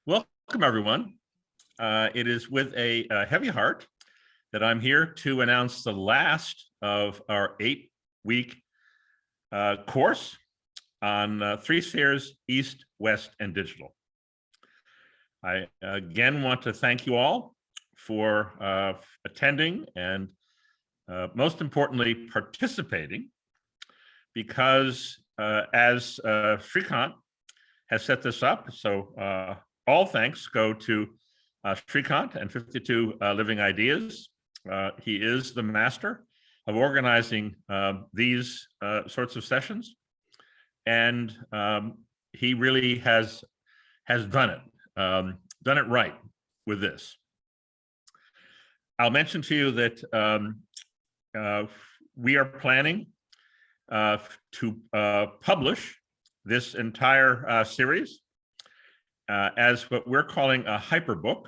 Welcome, everyone. It is with a heavy heart that I'm here to announce the last of our 8-week course on 3 spheres, East, West, and Digital. I again want to thank you all for attending and most importantly, participating, because as Srikant has set this up, so all thanks go to Srikant and 52 Living Ideas. He is the master of organizing these sorts of sessions, and he really has done it right with this. I'll mention to you that we are planning to publish this entire series as what we're calling a hyperbook.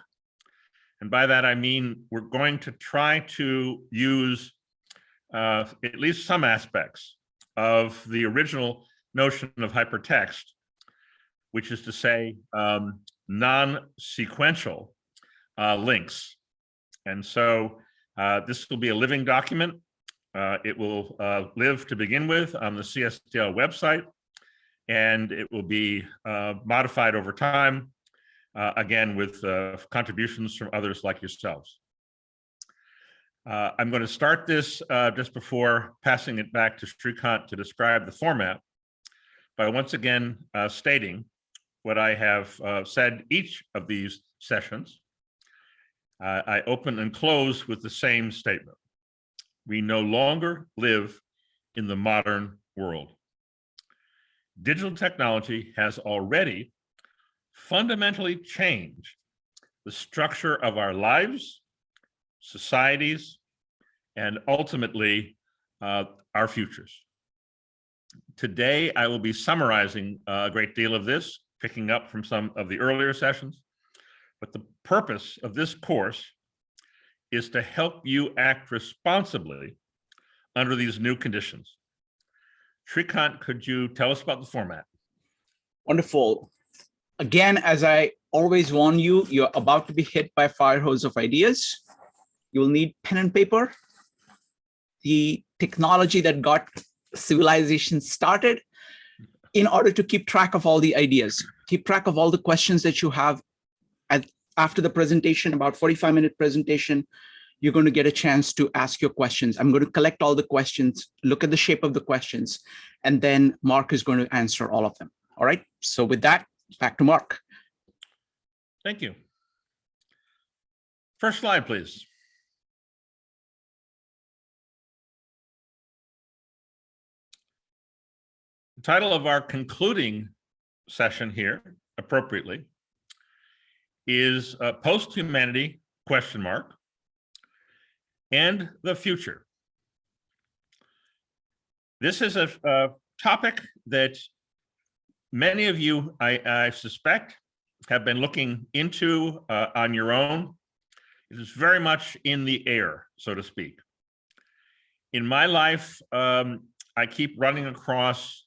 And by that, I mean we're going to try to use at least some aspects of the original notion of hypertext, which is to say non-sequential links. And so this will be a living document. It will live to begin with on the CSDL website, and it will be modified over time, again, with contributions from others like yourselves. I'm going to start this just before passing it back to Srikant to describe the format by once again stating what I have said each of these sessions. I open and close with the same statement. We no longer live in the modern world. Digital technology has already fundamentally changed the structure of our lives, societies, and ultimately our futures. Today, I will be summarizing a great deal of this, picking up from some of the earlier sessions, but the purpose of this course is to help you act responsibly under these new conditions. Srikant, could you tell us about the format? Wonderful. Again, as I always warn you, you're about to be hit by a fire hose of ideas. You'll need pen and paper. The technology that got civilization started, in order to keep track of all the ideas, keep track of all the questions that you have after the presentation, about 45-minute presentation, you're going to get a chance to ask your questions. I'm going to collect all the questions, look at the shape of the questions, and then Mark is going to answer all of them. All right. So with that, back to Mark. Thank you. First slide, please. The title of our concluding session here, appropriately, is Post-Humanity, ? And the future. This is a topic that many of you, I suspect, have been looking into on your own. It is very much in the air, so to speak. In my life, I keep running across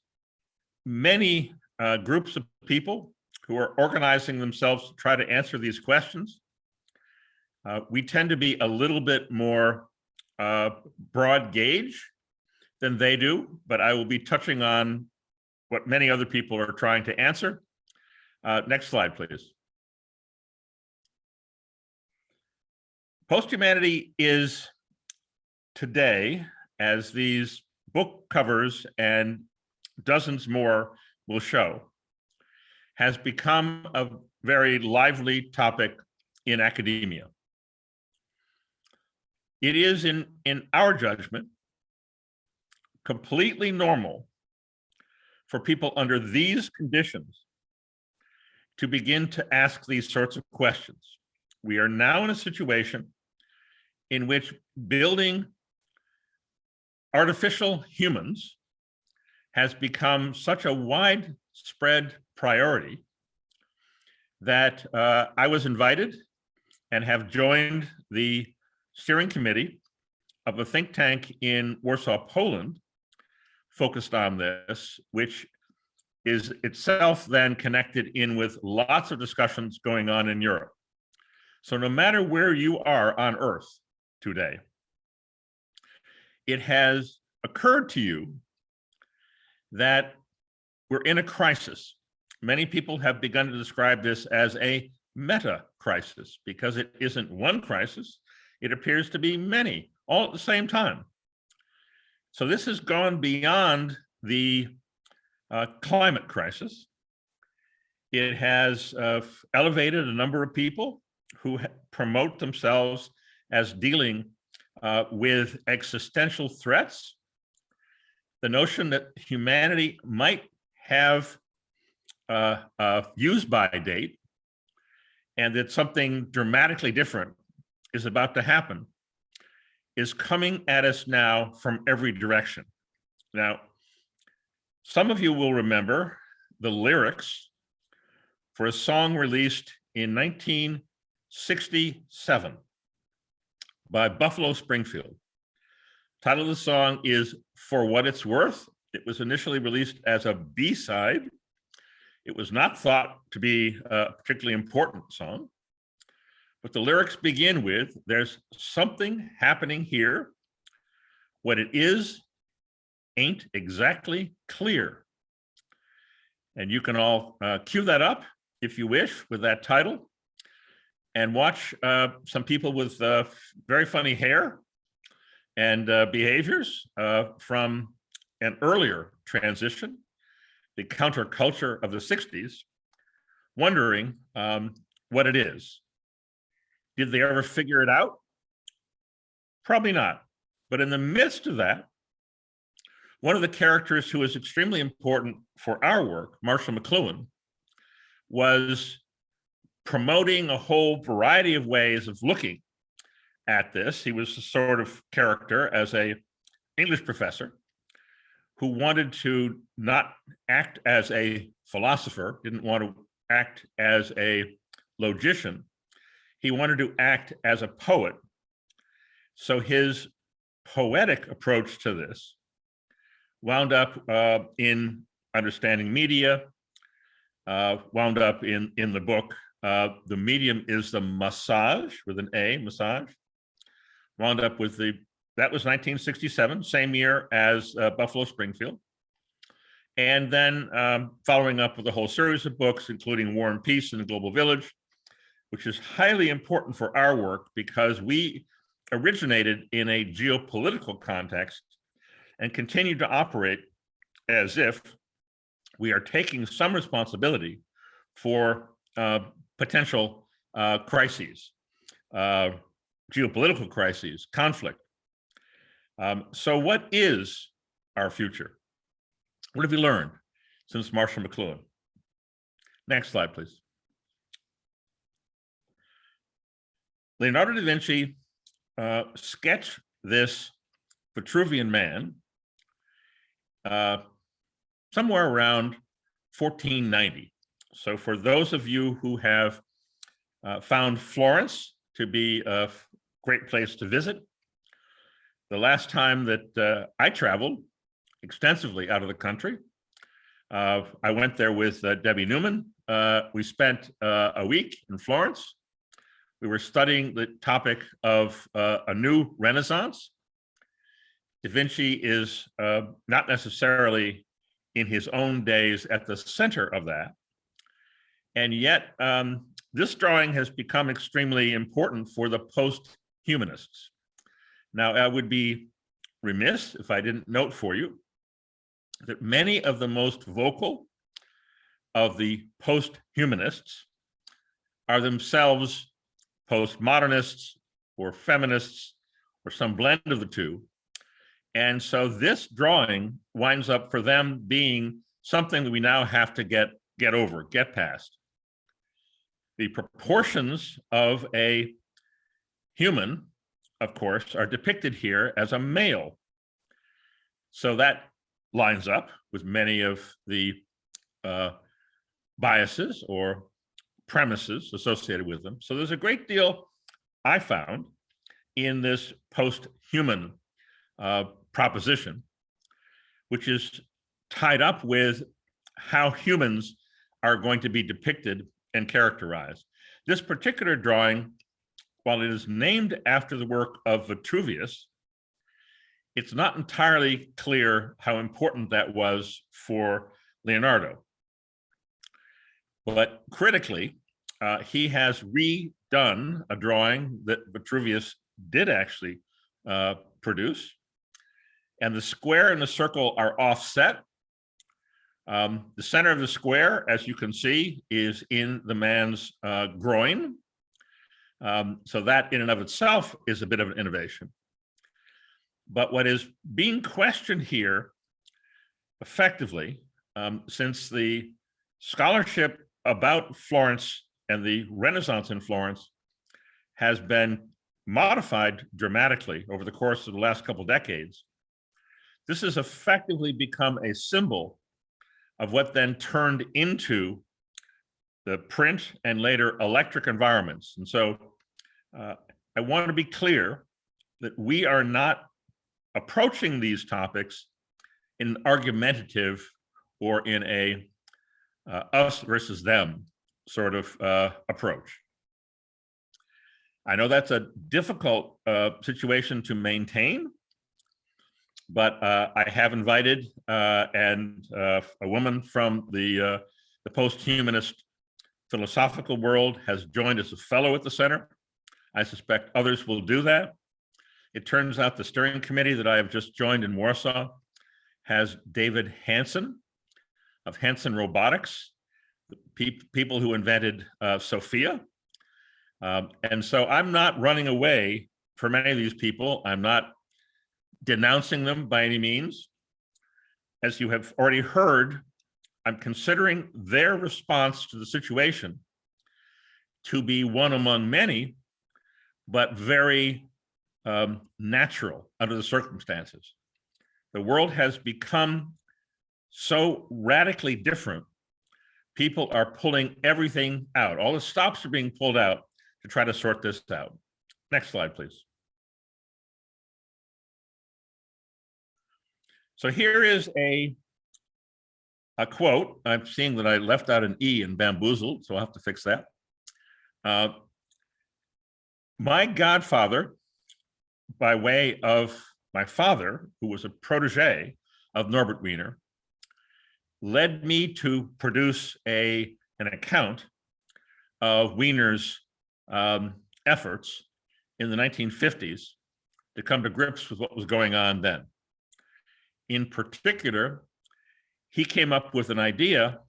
many groups of people who are organizing themselves to try to answer these questions. We tend to be a little bit more broad gauge than they do, but I will be touching on what many other people are trying to answer. Next slide, please. Post-humanity is today, as these book covers and dozens more will show, has become a very lively topic in academia. It is, in our judgment, completely normal for people under these conditions to begin to ask these sorts of questions. We are now in a situation in which building artificial humans has become such a widespread priority that I was invited and have joined the steering committee of a think tank in Warsaw, Poland, focused on this, which is itself then connected in with lots of discussions going on in Europe. So no matter where you are on Earth today, it has occurred to you that we're in a crisis. Many people have begun to describe this as a meta crisis because it isn't one crisis, it appears to be many, all at the same time. So this has gone beyond the climate crisis. It has elevated a number of people who promote themselves as dealing with existential threats. The notion that humanity might have a use-by date and that something dramatically different is about to happen is coming at us now from every direction. Now, some of you will remember the lyrics for a song released in 1967 by Buffalo Springfield. Title of the song is For What It's Worth. It was initially released as a B-side. It was not thought to be a particularly important song, but the lyrics begin with, there's something happening here. What it is ain't exactly clear. And you can all cue that up if you wish with that title and watch some people with very funny hair and behaviors from an earlier transition, the counterculture of the 60s, wondering what it is. Did they ever figure it out? Probably not. But in the midst of that, one of the characters who is extremely important for our work, Marshall McLuhan, was promoting a whole variety of ways of looking at this. He was a sort of character as a English professor who wanted to not act as a philosopher, didn't want to act as a logician. He wanted to act as a poet. So his poetic approach to this wound up in understanding media, wound up in the book. The medium is the massage with an A, massage. Wound up with that was 1967, same year as Buffalo Springfield. And then following up with a whole series of books, including War and Peace and the Global Village, which is highly important for our work because we originated in a geopolitical context and continue to operate as if we are taking some responsibility for potential crises, geopolitical crises, conflict. So what is our future? What have we learned since Marshall McLuhan? Next slide, please. Leonardo da Vinci sketched this Vitruvian man somewhere around 1490. So for those of you who have found Florence to be a great place to visit, the last time that I traveled extensively out of the country, I went there with Debbie Newman. We spent a week in Florence. We were studying the topic of a new Renaissance. Da Vinci is not necessarily in his own days at the center of that. And yet, this drawing has become extremely important for the post-humanists. Now, I would be remiss if I didn't note for you that many of the most vocal of the post-humanists are themselves postmodernists or feminists or some blend of the two. And so this drawing winds up for them being something that we now have to get over, get past. The proportions of a human, of course, are depicted here as a male. So that lines up with many of the biases or premises associated with them. So there's a great deal I found in this post-human proposition, which is tied up with how humans are going to be depicted and characterized. This particular drawing, while it is named after the work of Vitruvius, it's not entirely clear how important that was for Leonardo. But critically, he has redone a drawing that Vitruvius did actually produce. And the square and the circle are offset. The center of the square, as you can see, is in the man's groin. So that in and of itself is a bit of an innovation. But what is being questioned here effectively, since the scholarship about Florence and the Renaissance in Florence has been modified dramatically over the course of the last couple of decades, this has effectively become a symbol of what then turned into the print and later electric environments. And so I want to be clear that we are not approaching these topics in an argumentative or in a us versus them sort of approach. I know that's a difficult situation to maintain, but I have invited a woman from the post-humanist philosophical world has joined as a fellow at the center. I suspect others will do that. It turns out the steering committee that I have just joined in Warsaw has David Hansen of Hansen Robotics, the people who invented Sophia. And so I'm not running away from any of these people. I'm not denouncing them by any means. As you have already heard, I'm considering their response to the situation to be one among many, but very natural under the circumstances. The world has become so radically different. People are pulling everything out. All the stops are being pulled out to try to sort this out. Next slide, please. So here is a quote. I'm seeing that I left out an E in bamboozled, so I'll have to fix that. My godfather, by way of my father, who was a protege of Norbert Weiner, led me to produce an account of Weiner's efforts in the 1950s to come to grips with what was going on then. In particular, he came up with an idea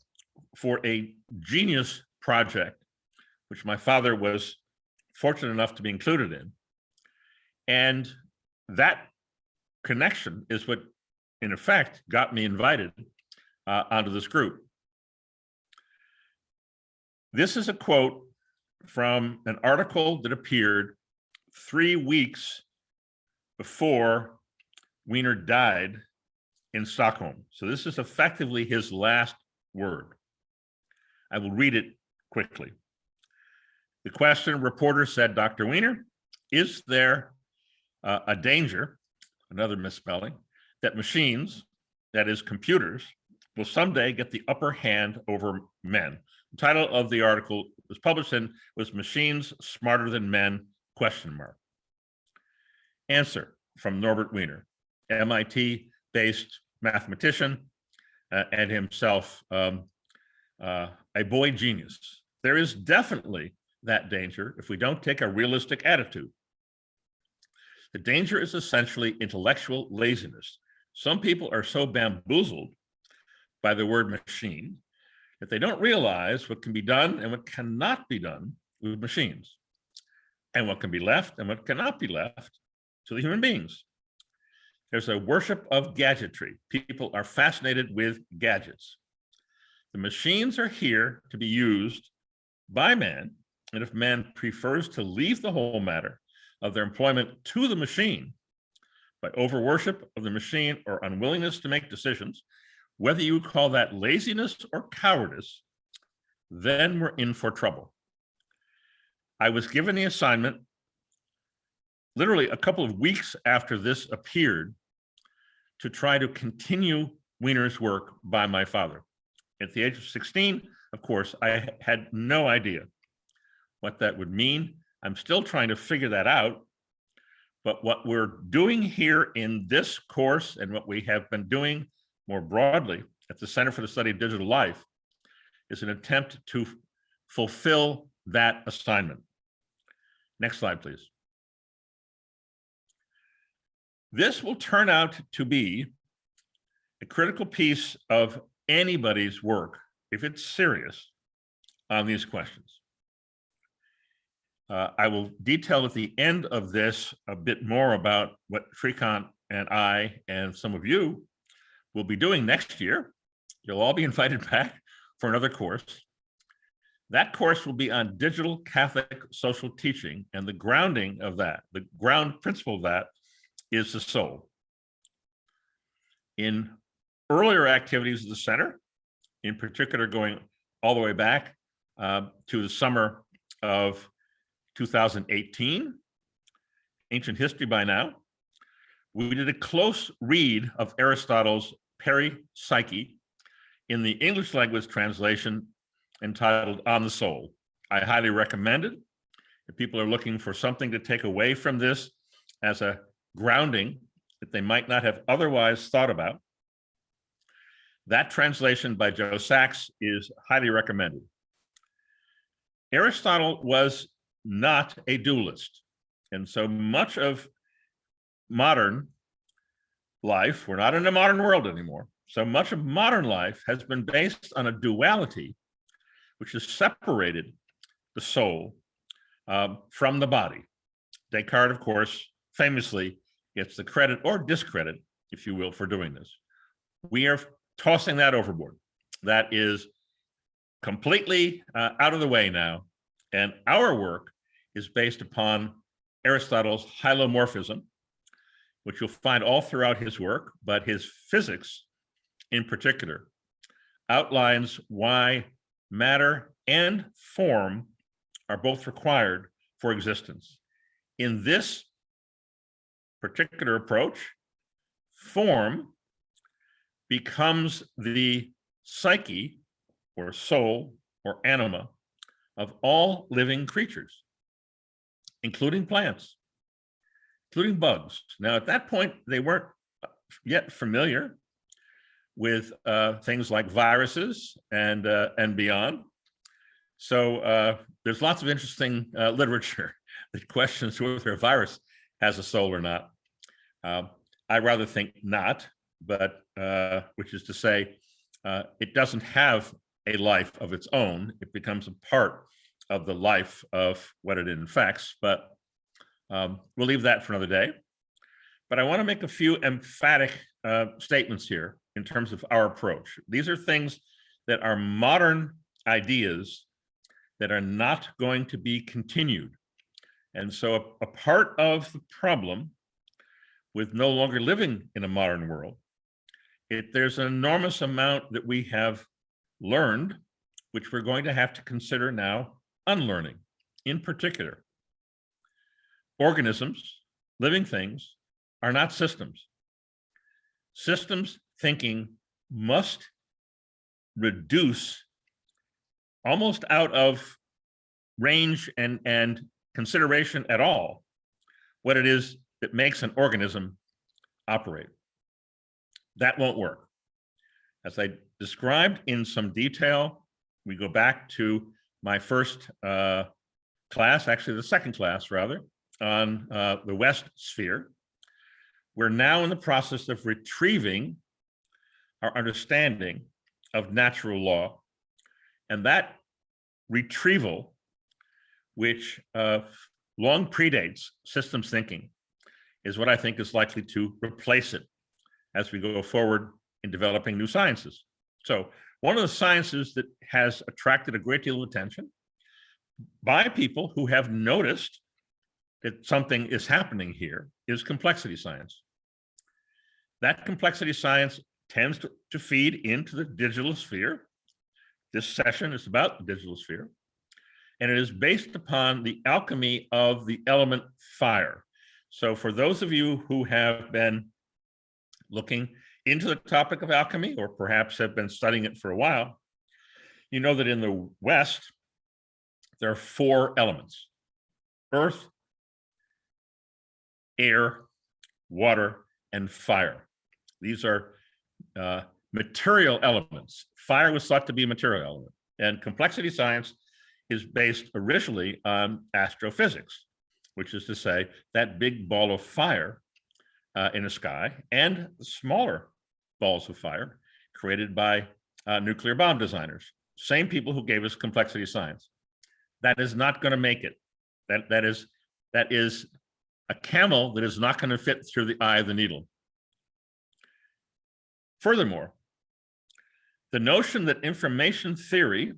for a genius project, which my father was fortunate enough to be included in. And that connection is what, in effect, got me invited onto this group. This is a quote from an article that appeared 3 weeks before Weiner died in Stockholm. So this is effectively his last word. I will read it quickly. The question, reporter said, Dr. Weiner, is there a danger, another misspelling, that machines, that is computers, will someday get the upper hand over men? The title of the article was published in was Machines Smarter Than Men, ? Answer from Norbert Weiner, MIT-based mathematician and himself a boy genius. There is definitely that danger if we don't take a realistic attitude. The danger is essentially intellectual laziness. Some people are so bamboozled by the word machine that they don't realize what can be done and what cannot be done with machines, and what can be left and what cannot be left to the human beings. There's a worship of gadgetry. People are fascinated with gadgets. The machines are here to be used by man, and if man prefers to leave the whole matter of their employment to the machine by over-worship of the machine or unwillingness to make decisions, whether you call that laziness or cowardice, then we're in for trouble. I was given the assignment literally a couple of weeks after this appeared to try to continue Weiner's work by my father. At the age of 16, of course, I had no idea what that would mean. I'm still trying to figure that out. But what we're doing here in this course and what we have been doing more broadly at the Center for the Study of Digital Life is an attempt to fulfill that assignment. Next slide, please. This will turn out to be a critical piece of anybody's work, if it's serious, on these questions. I will detail at the end of this a bit more about what Shrikant and I and some of you will be doing next year. You'll all be invited back for another course. That course will be on digital Catholic social teaching, and the grounding of that, the ground principle of that, is the soul. In earlier activities of the center, in particular going all the way back to the summer of 2018, ancient history by now, we did a close read of Aristotle's Peripsyche in the English language translation entitled On the Soul. I highly recommend it. If people are looking for something to take away from this as a grounding that they might not have otherwise thought about, that translation by Joe Sachs is highly recommended. Aristotle was not a dualist. And so much of modern life, we're not in a modern world anymore. So much of modern life has been based on a duality, which has separated the soul from the body. Descartes, of course, famously gets the credit or discredit, if you will, for doing this. We are tossing that overboard. That is completely out of the way now. And our work is based upon Aristotle's hylomorphism, which you'll find all throughout his work, but his physics in particular outlines why matter and form are both required for existence. In this particular approach, form becomes the psyche or soul or anima of all living creatures, including plants, including bugs. Now, at that point, they weren't yet familiar with things like viruses and beyond. So there's lots of interesting literature that questions whether a virus has a soul or not. I rather think not, but which is to say, it doesn't have a life of its own. It becomes a part of the life of what it infects, but we'll leave that for another day. But I want to make a few emphatic statements here in terms of our approach. These are things that are modern ideas that are not going to be continued. And so a part of the problem with no longer living in a modern world, there's an enormous amount that we have learned, which we're going to have to consider now unlearning. In particular, organisms, living things, are not systems. Systems thinking must reduce almost out of range and consideration at all what it is that makes an organism operate. That won't work. As I described in some detail, we go back to my first class, actually the second class rather, on the West Sphere. We're now in the process of retrieving our understanding of natural law. And that retrieval, which long predates systems thinking, is what I think is likely to replace it as we go forward in developing new sciences. So one of the sciences that has attracted a great deal of attention by people who have noticed that something is happening here is complexity science. That complexity science tends to feed into the digital sphere. This session is about the digital sphere, and it is based upon the alchemy of the element fire. So for those of you who have been looking into the topic of alchemy, or perhaps have been studying it for a while, You know that in the West, there are 4 elements: earth, air, water, and fire. These are material elements. Fire was thought to be a material element. And complexity science is based originally on astrophysics, which is to say that big ball of fire in the sky and smaller balls of fire created by nuclear bomb designers. Same people who gave us complexity science. That is not going to make it. That is a camel that is not going to fit through the eye of the needle. Furthermore, the notion that information theory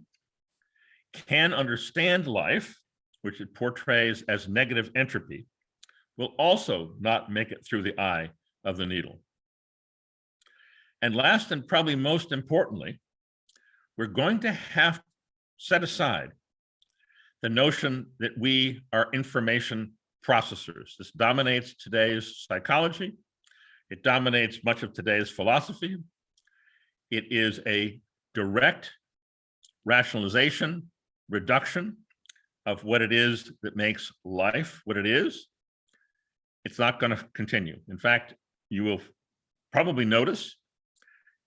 can understand life, which it portrays as negative entropy, will also not make it through the eye of the needle. And last and probably most importantly, we're going to have to set aside the notion that we are information processors. This dominates today's psychology. It dominates much of today's philosophy. It is a direct rationalization, reduction of what it is that makes life what it is. It's not going to continue. In fact, you will probably notice,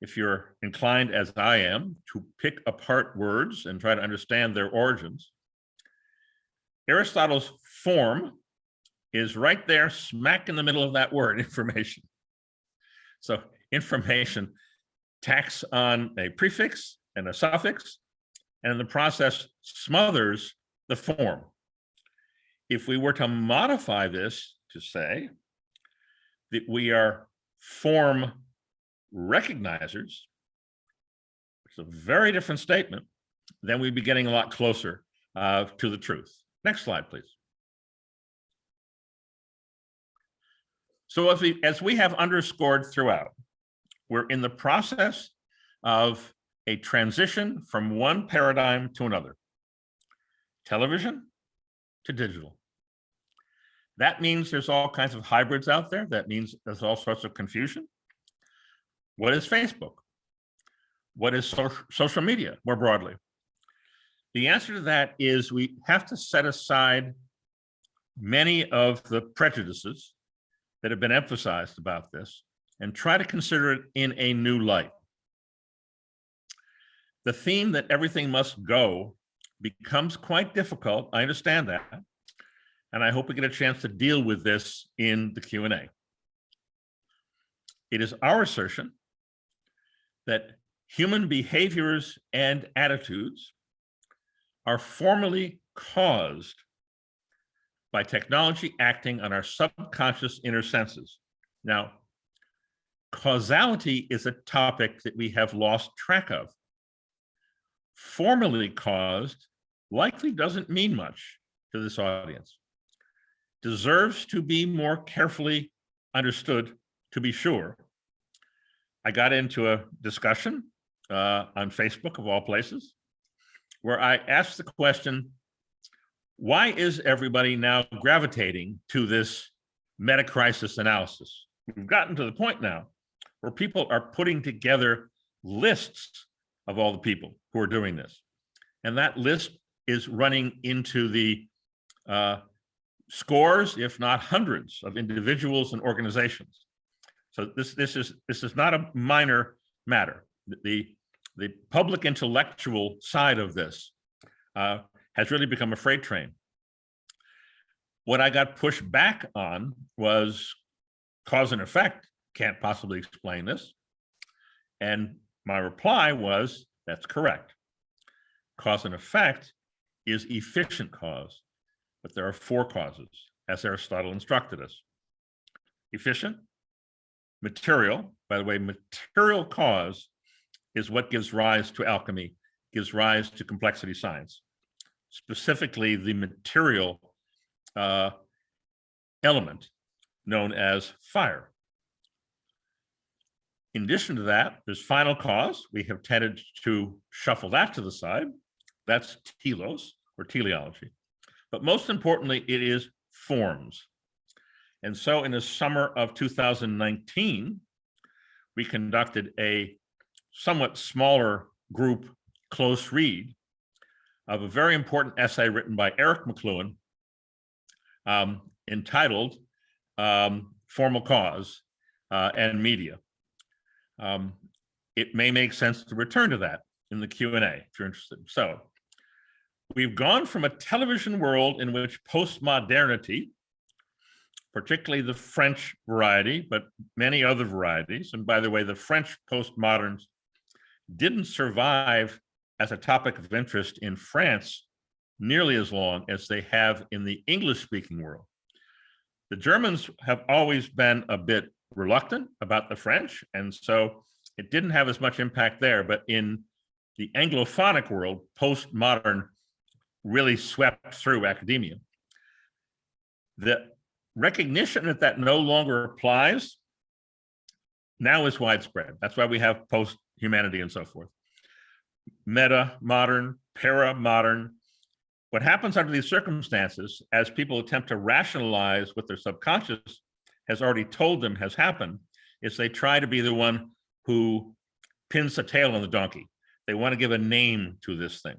if you're inclined as I am to pick apart words and try to understand their origins, Aristotle's form is right there, smack in the middle of that word, information. So information tacks on a prefix and a suffix, and in the process smothers the form. If we were to modify this to say that we are form recognizers, which is a very different statement, then we'd be getting a lot closer to the truth. Next slide, please. So as we have underscored throughout, we're in the process of a transition from one paradigm to another, television to digital. That means there's all kinds of hybrids out there. That means there's all sorts of confusion. What is Facebook? What is social media more broadly? The answer to that is we have to set aside many of the prejudices that have been emphasized about this and try to consider it in a new light. The theme that everything must go becomes quite difficult. I understand that. And I hope we get a chance to deal with this in the Q&A. It is our assertion that human behaviors and attitudes are formally caused by technology acting on our subconscious inner senses. Now, causality is a topic that we have lost track of. Formally caused likely doesn't mean much to this audience. Deserves to be more carefully understood, to be sure. I got into a discussion on Facebook, of all places, where I asked the question, why is everybody now gravitating to this meta-crisis analysis? We've gotten to the point now where people are putting together lists of all the people who are doing this. And that list is running into the scores, if not hundreds, of individuals and organizations. So this is not a minor matter. The public intellectual side of this has really become a freight train. What I got pushed back on was cause and effect can't possibly explain this. And my reply was, that's correct. Cause and effect is efficient cause, but there are 4 causes, as Aristotle instructed us. Efficient, material, by the way, material cause is what gives rise to alchemy, gives rise to complexity science, specifically the material element known as fire. In addition to that, there's final cause. We have tended to shuffle that to the side. That's telos, or teleology. But most importantly, it is forms. And so in the summer of 2019, we conducted a somewhat smaller group close read of a very important essay written by Eric McLuhan entitled Formal Cause and Media. It may make sense to return to that in the Q&A if you're interested. So we've gone from a television world in which postmodernity, particularly the French variety, but many other varieties, and by the way, the French postmoderns didn't survive as a topic of interest in France nearly as long as they have in the English-speaking world. The Germans have always been a bit reluctant about the French, and so it didn't have as much impact there, but in the Anglophonic world, postmodern really swept through academia. The recognition that that no longer applies now is widespread. That's why we have post-humanity and so forth. Meta-modern, para-modern. What happens under these circumstances, as people attempt to rationalize what their subconscious has already told them has happened, is they try to be the one who pins the tail on the donkey. They want to give a name to this thing.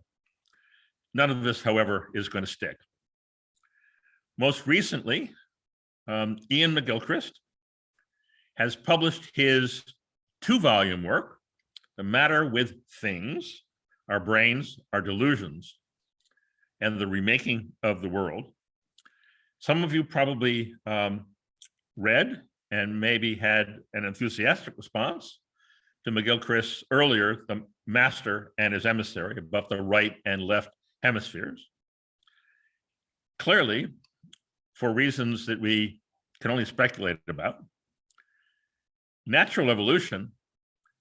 None of this, however, is going to stick. Most recently, Ian McGilchrist has published his 2-volume work, The Matter with Things, Our Brains, Our Delusions, and the Remaking of the World. Some of you probably read and maybe had an enthusiastic response to McGilchrist's earlier, The Master and His Emissary, about the right and left hemispheres. Clearly, for reasons that we can only speculate about, natural evolution,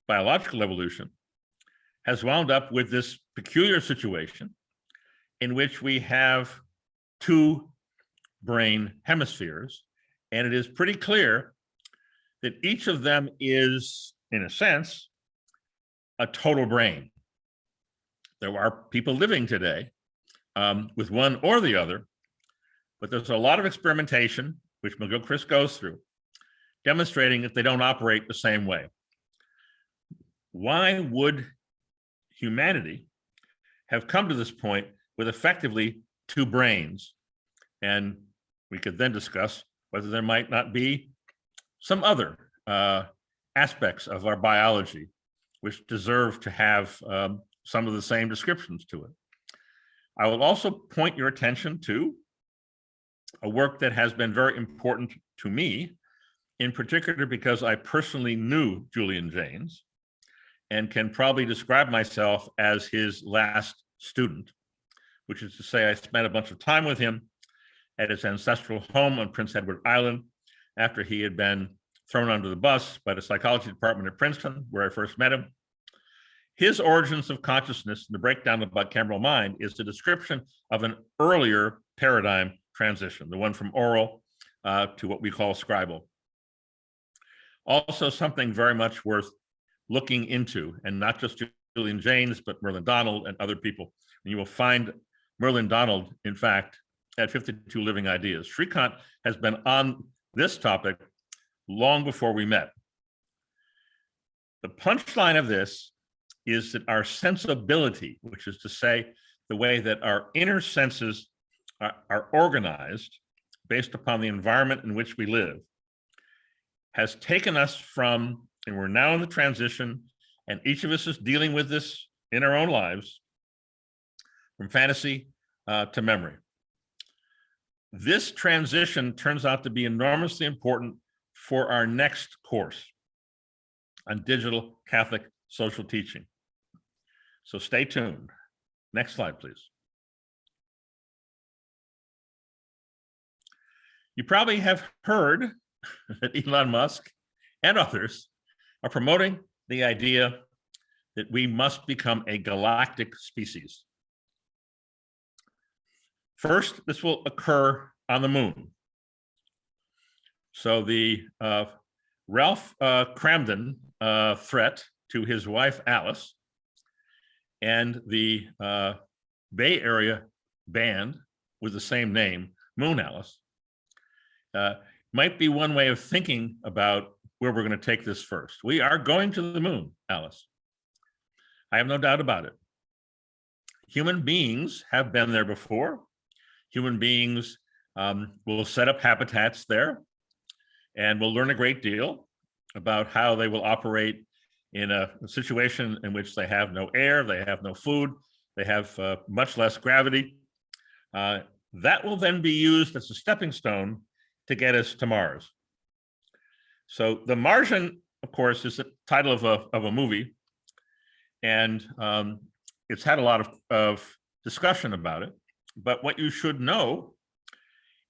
biological evolution, has wound up with this peculiar situation in which we have 2 brain hemispheres, and it is pretty clear that each of them is, in a sense, a total brain. There are people living today with one or the other, but there's a lot of experimentation, which McGilchrist goes through, demonstrating that they don't operate the same way. Why would humanity have come to this point with effectively 2 brains? And we could then discuss whether there might not be some other aspects of our biology which deserve to have some of the same descriptions to it. I will also point your attention to a work that has been very important to me, in particular because I personally knew Julian Jaynes and can probably describe myself as his last student, which is to say I spent a bunch of time with him at his ancestral home on Prince Edward Island after he had been thrown under the bus by the psychology department at Princeton, where I first met him. His origins of consciousness and the breakdown of the bicameral mind is the description of an earlier paradigm transition, the one from oral to what we call scribal. Also something very much worth looking into, and not just Julian Jaynes, but Merlin Donald and other people. And you will find Merlin Donald, in fact, at 52 Living Ideas. Shrikant has been on this topic long before we met. The punchline of this is that our sensibility, which is to say, the way that our inner senses are organized based upon the environment in which we live, has taken us from, and we're now in the transition, and each of us is dealing with this in our own lives, from fantasy to memory. This transition turns out to be enormously important for our next course on digital Catholic social teaching. So stay tuned. Next slide, please. You probably have heard that Elon Musk and others are promoting the idea that we must become a galactic species. First, this will occur on the moon. So the Ralph Cramden threat to his wife, Alice, and the Bay Area band with the same name, Moon Alice, might be one way of thinking about where we're going to take this first. We are going to the moon, Alice. I have no doubt about it. human beings have been there before. Human beings will set up habitats there, and we'll learn a great deal about how they will operate in a situation in which they have no air, they have no food, they have much less gravity. That will then be used as a stepping stone to get us to Mars. So The Martian, of course, is the title of a movie, and it's had a lot of discussion about it. But what you should know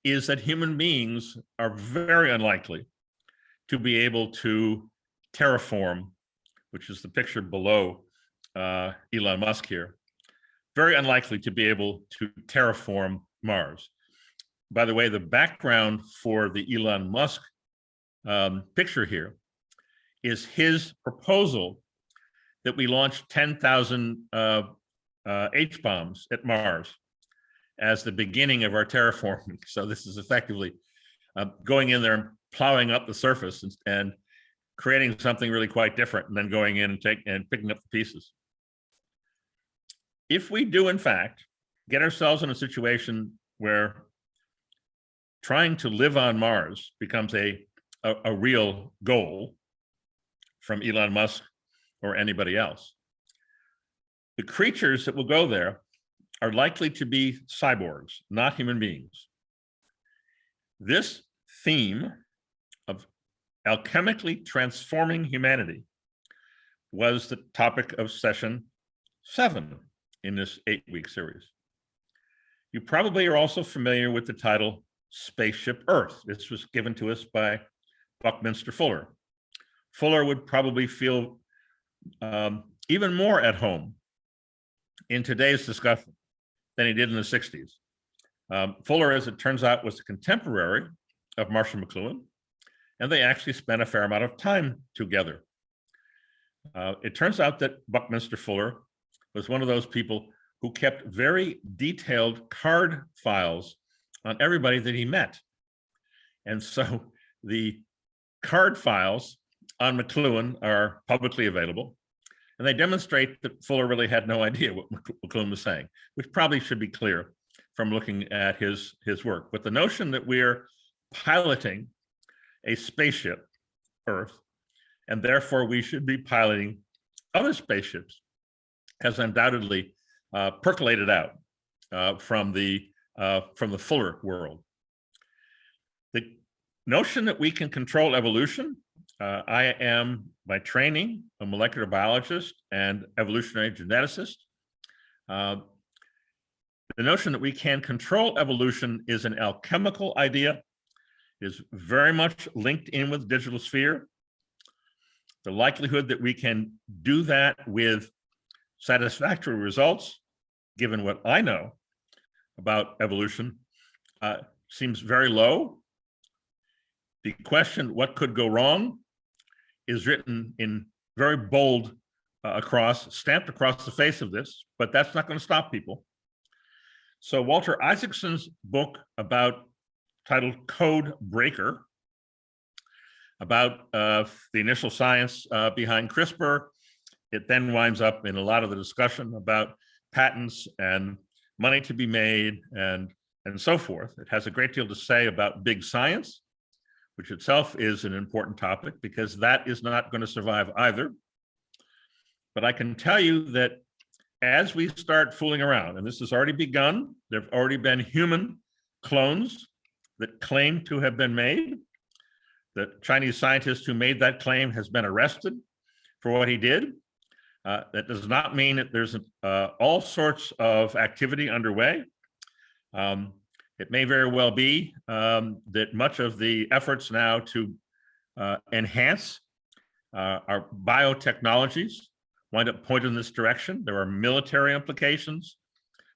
is that human beings are very unlikely to be able to terraform, which is the picture below Elon Musk here, very unlikely to be able to terraform Mars. By the way, the background for the Elon Musk picture here is his proposal that we launch 10,000 H-bombs at Mars as the beginning of our terraforming. So this is effectively going in there and plowing up the surface and creating something really quite different, and then going in and picking up the pieces. If we do, in fact, get ourselves in a situation where trying to live on Mars becomes a real goal from Elon Musk or anybody else, the creatures that will go there are likely to be cyborgs, not human beings. This theme of alchemically transforming humanity was the topic of session 7 in this 8-week series. You probably are also familiar with the title Spaceship Earth. This was given to us by Buckminster Fuller. Fuller would probably feel even more at home in today's discussion than he did in the 60s. Fuller, as it turns out, was a contemporary of Marshall McLuhan, and they actually spent a fair amount of time together. It turns out that Buckminster Fuller was one of those people who kept very detailed card files on everybody that he met. And so the card files on McLuhan are publicly available, and they demonstrate that Fuller really had no idea what McLuhan was saying, which probably should be clear from looking at his work. But the notion that we're piloting a spaceship, Earth, and therefore we should be piloting other spaceships has undoubtedly percolated out from the Fuller world. The notion that we can control evolution, I am by training a molecular biologist and evolutionary geneticist. The notion that we can control evolution is an alchemical idea, is very much linked in with the digital sphere. The likelihood that we can do that with satisfactory results, given what I know about evolution, seems very low. The question, what could go wrong, is written in very bold stamped across the face of this, but that's not going to stop people. So Walter Isaacson's book titled Code Breaker, about the initial science behind CRISPR, it then winds up in a lot of the discussion about patents and money to be made and so forth. It has a great deal to say about big science, which itself is an important topic because that is not going to survive either. But I can tell you that as we start fooling around, and this has already begun, there have already been human clones that claim to have been made. The Chinese scientist who made that claim has been arrested for what he did. That does not mean that there's all sorts of activity underway. It may very well be that much of the efforts now to enhance our biotechnologies wind up pointed in this direction. There are military implications.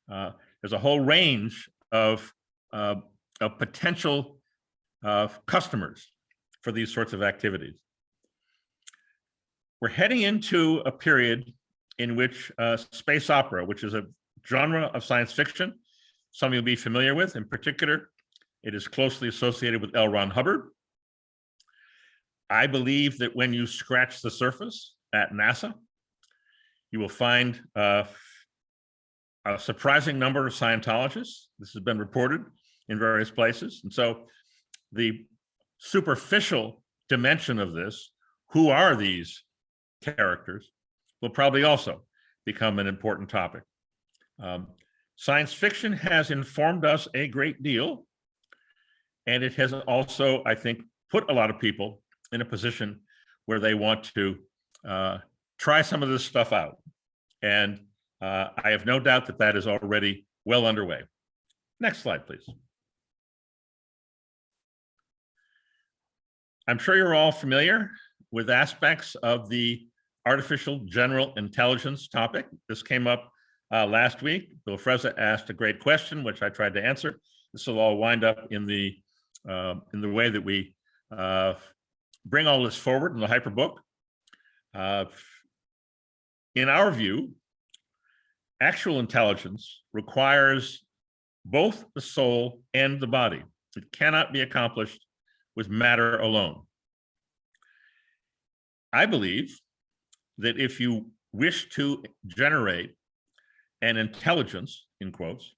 There's a whole range of potential customers for these sorts of activities. We're heading into a period in which space opera, which is a genre of science fiction, some you'll be familiar with. In particular, it is closely associated with L. Ron Hubbard. I believe that when you scratch the surface at NASA, you will find a surprising number of Scientologists. This has been reported in various places. And so the superficial dimension of this, who are these characters, will probably also become an important topic. Science fiction has informed us a great deal, and it has also, I think, put a lot of people in a position where they want to try some of this stuff out. And I have no doubt that that is already well underway. Next slide, please. I'm sure you're all familiar with aspects of the artificial general intelligence topic. This came up last week. Bill Frezza asked a great question, which I tried to answer. This will all wind up in the way that we bring all this forward in the hyperbook. In our view, actual intelligence requires both the soul and the body. It cannot be accomplished with matter alone. I believe that if you wish to generate an intelligence, in quotes,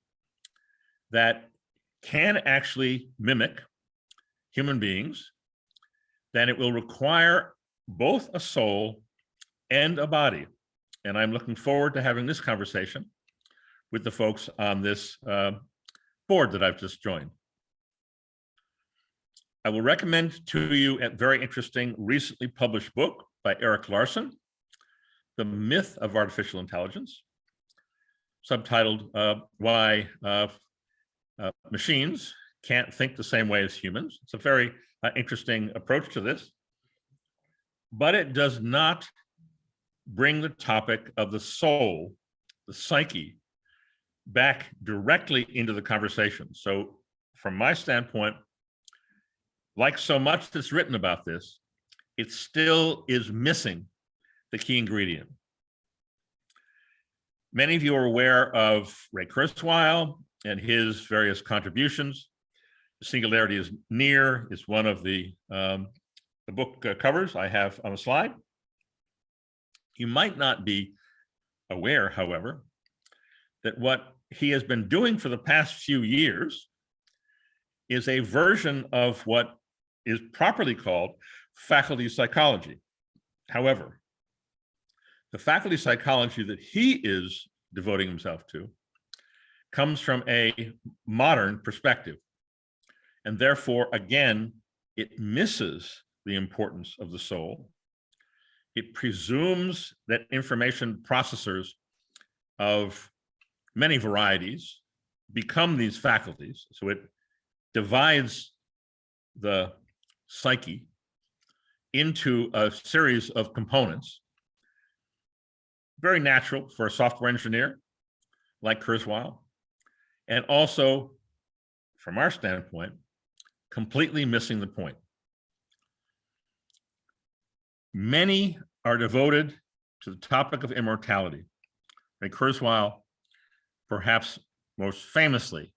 that can actually mimic human beings, then it will require both a soul and a body. And I'm looking forward to having this conversation with the folks on this board that I've just joined. I will recommend to you a very interesting, recently published book by Eric Larson, The Myth of Artificial Intelligence, subtitled Why Machines Can't Think the Same Way as Humans. It's a very interesting approach to this, but it does not bring the topic of the soul, the psyche, back directly into the conversation. So from my standpoint, like so much that's written about this, it still is missing the key ingredient. Many of you are aware of Ray Kurzweil and his various contributions. The Singularity is Near is one of the book covers I have on the slide. You might not be aware, however, that what he has been doing for the past few years is a version of what is properly called faculty psychology. However, the faculty psychology that he is devoting himself to comes from a modern perspective. And therefore, again, it misses the importance of the soul. It presumes that information processors of many varieties become these faculties. So it divides the psyche into a series of components, very natural for a software engineer like Kurzweil, and also, from our standpoint, completely missing the point. Many are devoted to the topic of immortality. And Kurzweil, perhaps most famously,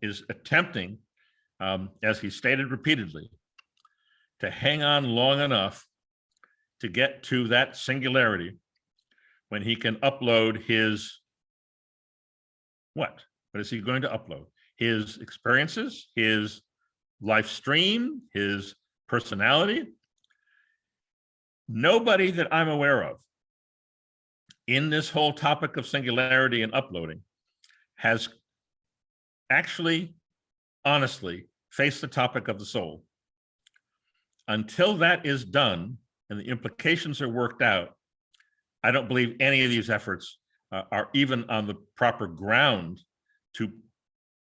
is attempting, as he stated repeatedly, to hang on long enough to get to that singularity when he can upload his what? What is he going to upload? His experiences, his life stream, his personality. Nobody that I'm aware of in this whole topic of singularity and uploading has actually, honestly, faced the topic of the soul. Until that is done and the implications are worked out, I don't believe any of these efforts are even on the proper ground to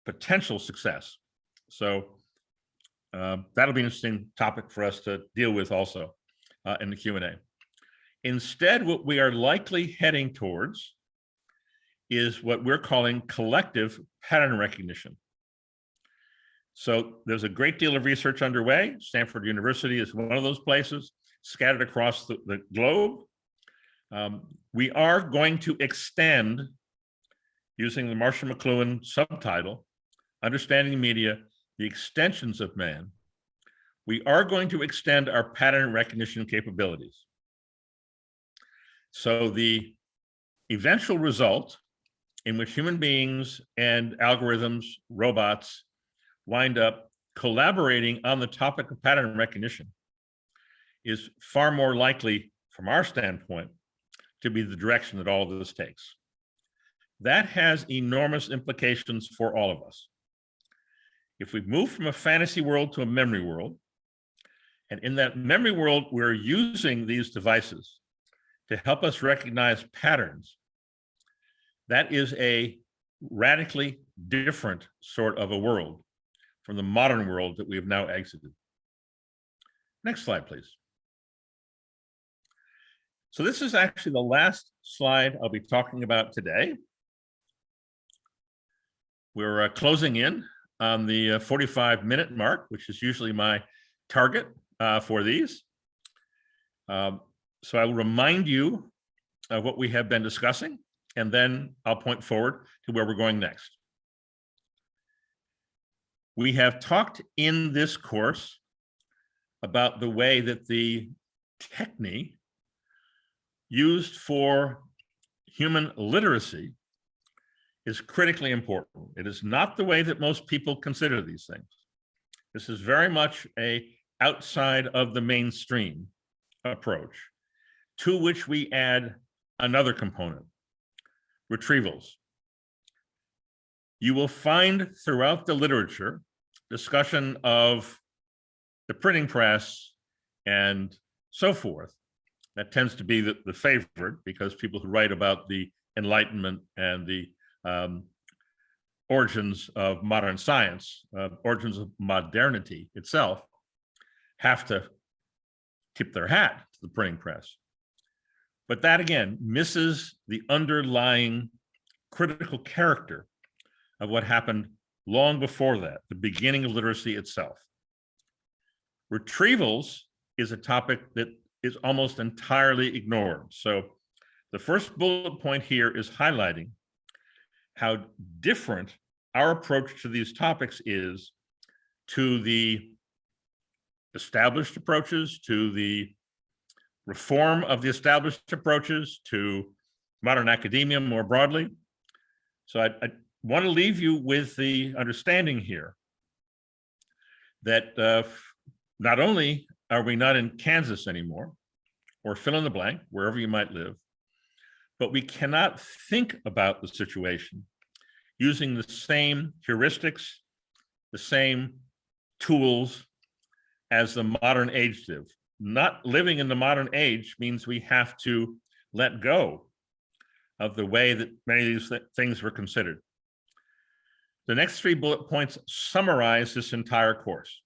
potential success. So that'll be an interesting topic for us to deal with also in the Q&A. Instead, what we are likely heading towards is what we're calling collective pattern recognition. So there's a great deal of research underway. Stanford University is one of those places scattered across the globe. We are going to extend, using the Marshall McLuhan subtitle, Understanding Media, the Extensions of Man. We are going to extend our pattern recognition capabilities. So the eventual result in which human beings and algorithms, robots, wind up collaborating on the topic of pattern recognition is far more likely, from our standpoint, to be the direction that all of this takes. That has enormous implications for all of us. If we move from a fantasy world to a memory world, and in that memory world, we're using these devices to help us recognize patterns, that is a radically different sort of a world from the modern world that we have now exited. Next slide, please. So this is actually the last slide I'll be talking about today. We're closing in on the 45-minute mark, which is usually my target for these. So I will remind you of what we have been discussing, and then I'll point forward to where we're going next. We have talked in this course about the way that the technique used for human literacy is critically important. It is not the way that most people consider these things. This is very much a outside of the mainstream approach, to which we add another component, retrievals. You will find throughout the literature discussion of the printing press and so forth. That tends to be the favorite, because people who write about the Enlightenment and the origins of modern science, origins of modernity itself, have to tip their hat to the printing press. But that, again, misses the underlying critical character of what happened long before that, the beginning of literacy itself. Retrievals is a topic that is almost entirely ignored. So the first bullet point here is highlighting how different our approach to these topics is to the established approaches, to the reform of the established approaches, to modern academia more broadly. So I want to leave you with the understanding here that not only are we not in Kansas anymore, or fill in the blank, wherever you might live, but we cannot think about the situation using the same heuristics, the same tools as the modern age did. Not living in the modern age means we have to let go of the way that many of these things were considered. The next 3 bullet points summarize this entire course.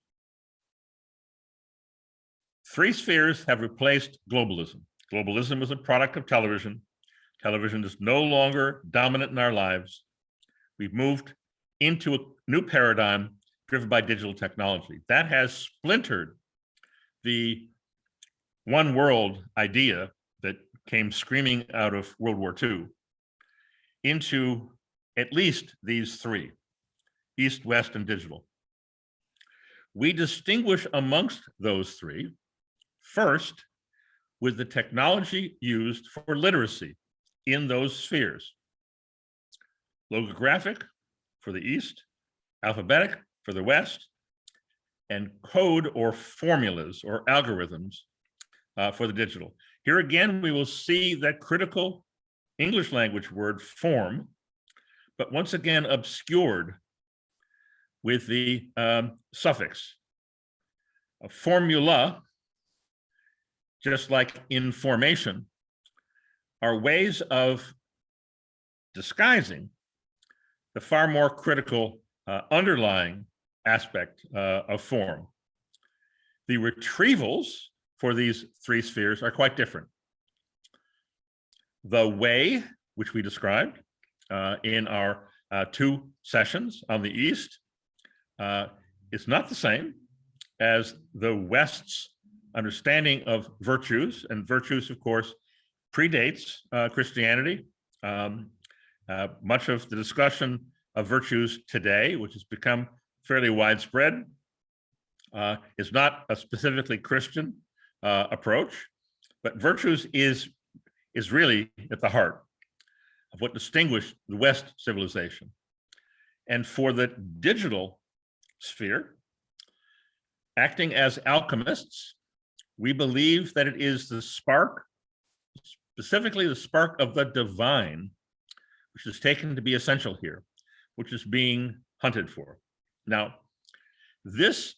3 spheres have replaced globalism. Globalism is a product of television. Television is no longer dominant in our lives. We've moved into a new paradigm driven by digital technology. That has splintered the one world idea that came screaming out of World War II into at least these 3, East, West, and digital. We distinguish amongst those 3, first, with the technology used for literacy in those spheres. Logographic for the East, alphabetic for the West, and code or formulas or algorithms for the digital. Here again, we will see that critical English language word form, but once again obscured with the suffix. A formula, just like information, are ways of disguising the far more critical underlying aspect of form. The retrievals for these 3 spheres are quite different. The way, which we described in our 2 sessions on the East, is not the same as the West's understanding of virtues, and virtues, of course, predates Christianity. Much of the discussion of virtues today, which has become fairly widespread, is not a specifically Christian approach, but virtues is really at the heart of what distinguished the West civilization. And for the digital sphere, acting as alchemists, we believe that it is the spark, specifically the spark of the divine, which is taken to be essential here, which is being hunted for. Now, this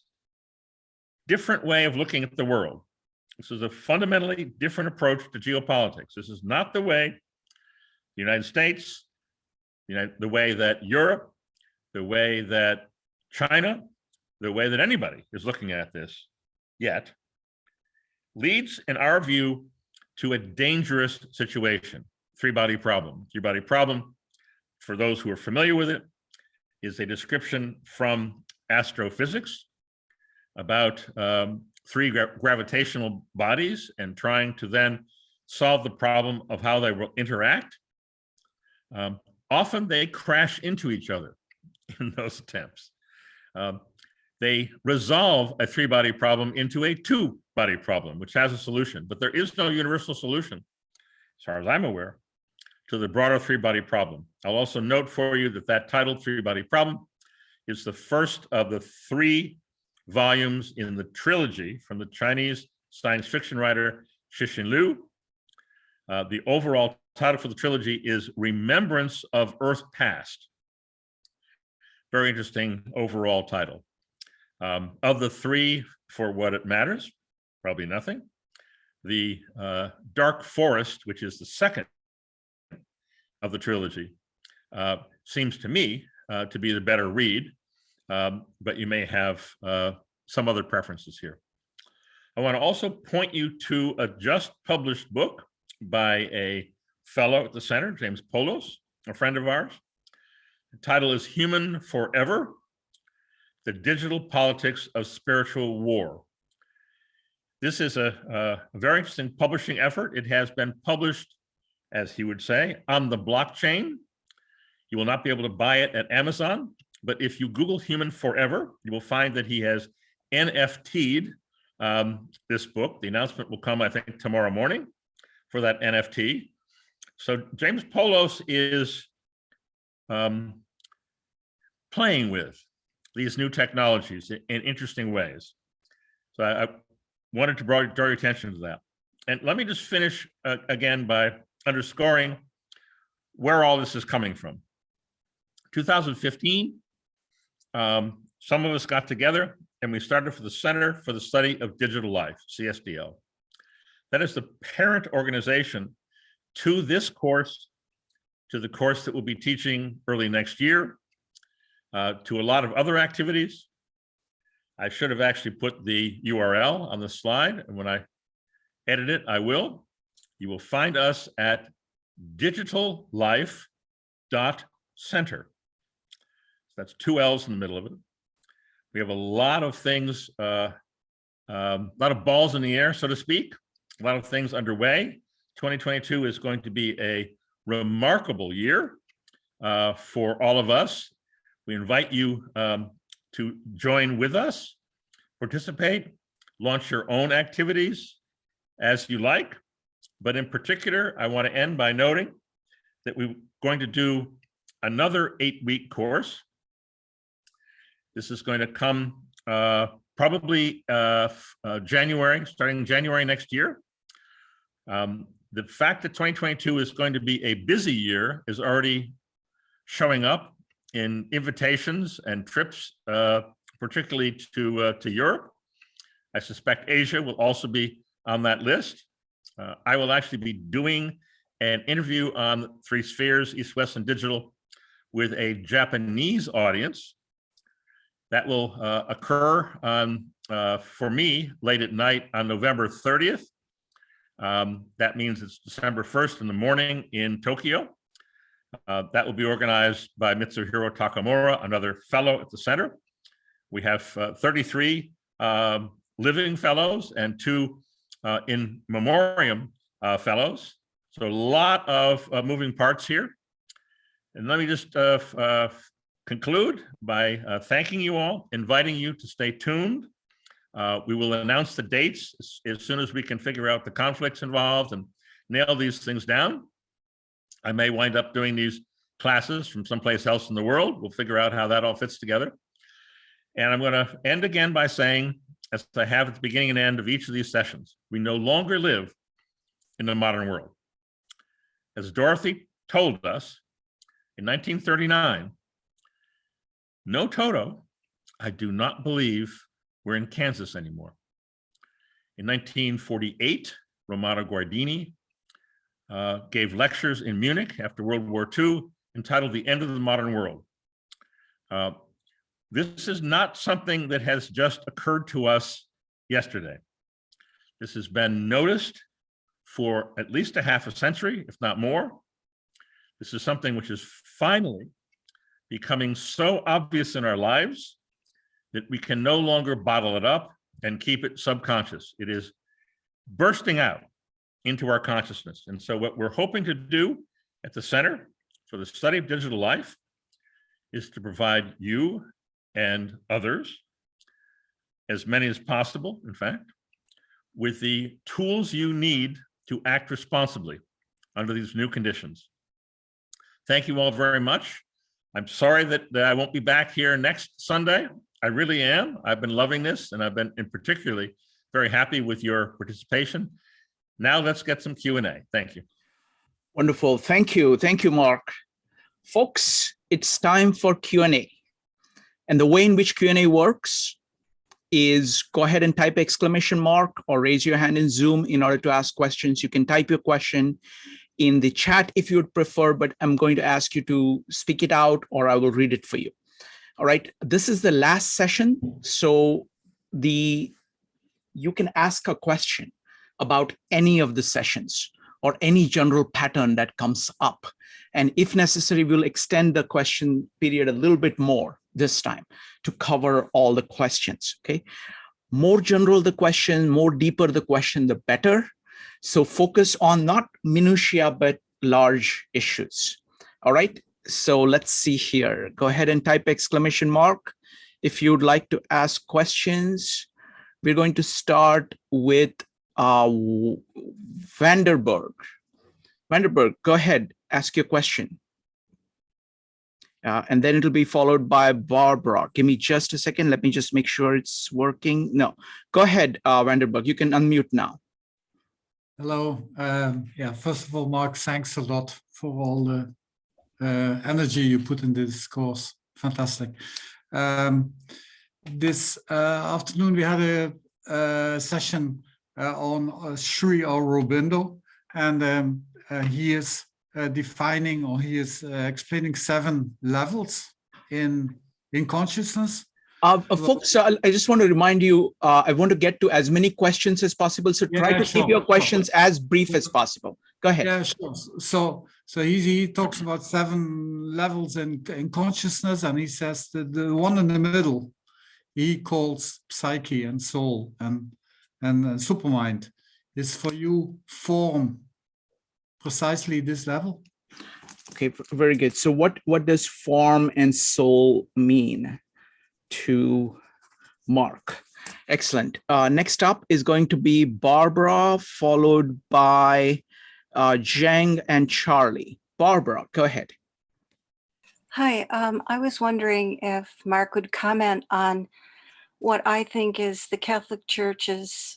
different way of looking at the world, this is a fundamentally different approach to geopolitics. This is not the way the United States, the way that Europe, the way that China, the way that anybody is looking at this yet, leads, in our view, to a dangerous situation. Three-body problem. Three-body problem, for those who are familiar with it, is a description from astrophysics about three gravitational bodies and trying to then solve the problem of how they will interact. Often they crash into each other in those attempts. They resolve a three-body problem into a two-body problem, which has a solution, but there is no universal solution, as far as I'm aware, to the broader three-body problem. I'll also note for you that that titled three-body problem is the first of the 3 volumes in the trilogy from the Chinese science fiction writer Cixin Liu. The overall title for the trilogy is Remembrance of Earth Past. Very interesting overall title. Of the 3, for what it matters, probably nothing. The Dark Forest, which is the second of the trilogy, seems to me to be the better read, but you may have some other preferences here. I want to also point you to a just published book by a fellow at the center, James Poulos, a friend of ours. The title is Human Forever: The Digital Politics of Spiritual War. This is a very interesting publishing effort. It has been published, as he would say, on the blockchain. You will not be able to buy it at Amazon, but if you Google Human Forever, you will find that he has NFT'd this book. The announcement will come, I think, tomorrow morning for that NFT. So James Poulos is playing with these new technologies in interesting ways. So I wanted to draw your attention to that. And let me just finish again by underscoring where all this is coming from. 2015, some of us got together and we started for the Center for the Study of Digital Life, CSDL. That is the parent organization to this course, to the course that we'll be teaching early next year, to a lot of other activities. I should have actually put the URL on the slide, and when I edit it, I will. You will find us at digitallife.center. That's 2 L's in the middle of it. We have a lot of things, a lot of balls in the air, so to speak, a lot of things underway. 2022 is going to be a remarkable year for all of us. We invite you to join with us, participate, launch your own activities as you like. But in particular, I want to end by noting that we're going to do another 8-week course. This is going to come probably January, starting January next year. The fact that 2022 is going to be a busy year is already showing up in invitations and trips, particularly to Europe. I suspect Asia will also be on that list. I will actually be doing an interview on 3 Spheres, East, West, and Digital with a Japanese audience. That will occur on, for me, late at night on November 30th. That means it's December 1st in the morning in Tokyo. That will be organized by Mitsuhiro Takamura, another fellow at the center. We have 33 living fellows and 2 in memoriam fellows. So a lot of moving parts here. And let me just conclude by thanking you all, inviting you to stay tuned. We will announce the dates as soon as we can figure out the conflicts involved and nail these things down. I may wind up doing these classes from someplace else in the world. We'll figure out how that all fits together. And I'm going to end again by saying, as I have at the beginning and end of each of these sessions, we no longer live in the modern world. As Dorothy told us in 1939, no Toto, I do not believe we're in Kansas anymore. In 1948, Romano Guardini gave lectures in Munich after World War II entitled The End of the Modern World. This is not something that has just occurred to us yesterday. This has been noticed for at least a half a century, if not more. This is something which is finally becoming so obvious in our lives that we can no longer bottle it up and keep it subconscious. It is bursting out into our consciousness. And so what we're hoping to do at the Center for the Study of Digital Life is to provide you and others, as many as possible, in fact, with the tools you need to act responsibly under these new conditions. Thank you all very much. I'm sorry that I won't be back here next Sunday. I really am. I've been loving this, and I've been particularly very happy with your participation. Now let's get some Q&A. Thank you. Wonderful. Thank you. Thank you, Mark. Folks, it's time for Q&A. And the way in which Q&A works is go ahead and type exclamation mark or raise your hand in Zoom in order to ask questions. You can type your question in the chat if you would prefer, but I'm going to ask you to speak it out or I will read it for you. All right, this is the last session. So you can ask a question about any of the sessions or any general pattern that comes up. And if necessary, we'll extend the question period a little bit more this time to cover all the questions, okay? More general the question, more deeper the question, the better. So focus on not minutiae, but large issues, all right? So let's see here. Go ahead and type exclamation mark if you'd like to ask questions. We're going to start with Vanderberg. Vanderberg, go ahead, ask your question. And then it'll be followed by Barbara. Give me just a second. Let me just make sure it's working. No, go ahead, Vanderberg. You can unmute now. Hello. Yeah, first of all, Mark, thanks a lot for all the energy you put in this course. Fantastic. This afternoon, we had a session on Sri Aurobindo, and he is defining, or he is explaining 7 levels in consciousness. Folks, I just want to remind you, I want to get to as many questions as possible. So try to keep your questions as brief as possible. Go ahead. Yeah, sure. So he talks about 7 levels in consciousness, and he says that the one in the middle, he calls psyche and soul and supermind, is for you form precisely this level. Okay, very good. So what does form and soul mean to Mark? Excellent. Next up is going to be Barbara, followed by Zheng and Charlie. Barbara, go ahead. Hi, I was wondering if Mark would comment on what I think is the Catholic Church's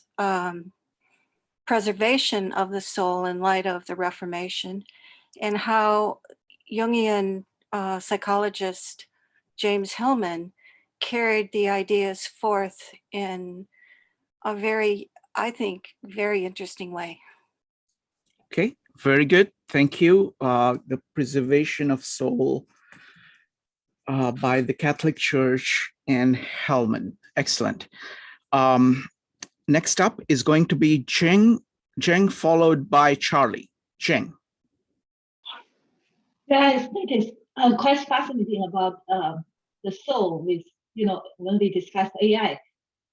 preservation of the soul in light of the Reformation, and how Jungian psychologist James Hillman carried the ideas forth in a very, I think, very interesting way. Okay, very good. Thank you. The preservation of soul by the Catholic Church and Hellman. Excellent. Next up is going to be Zheng, followed by Charlie. Zheng. Yeah, I think it's quite fascinating about the soul with, when we discuss AI.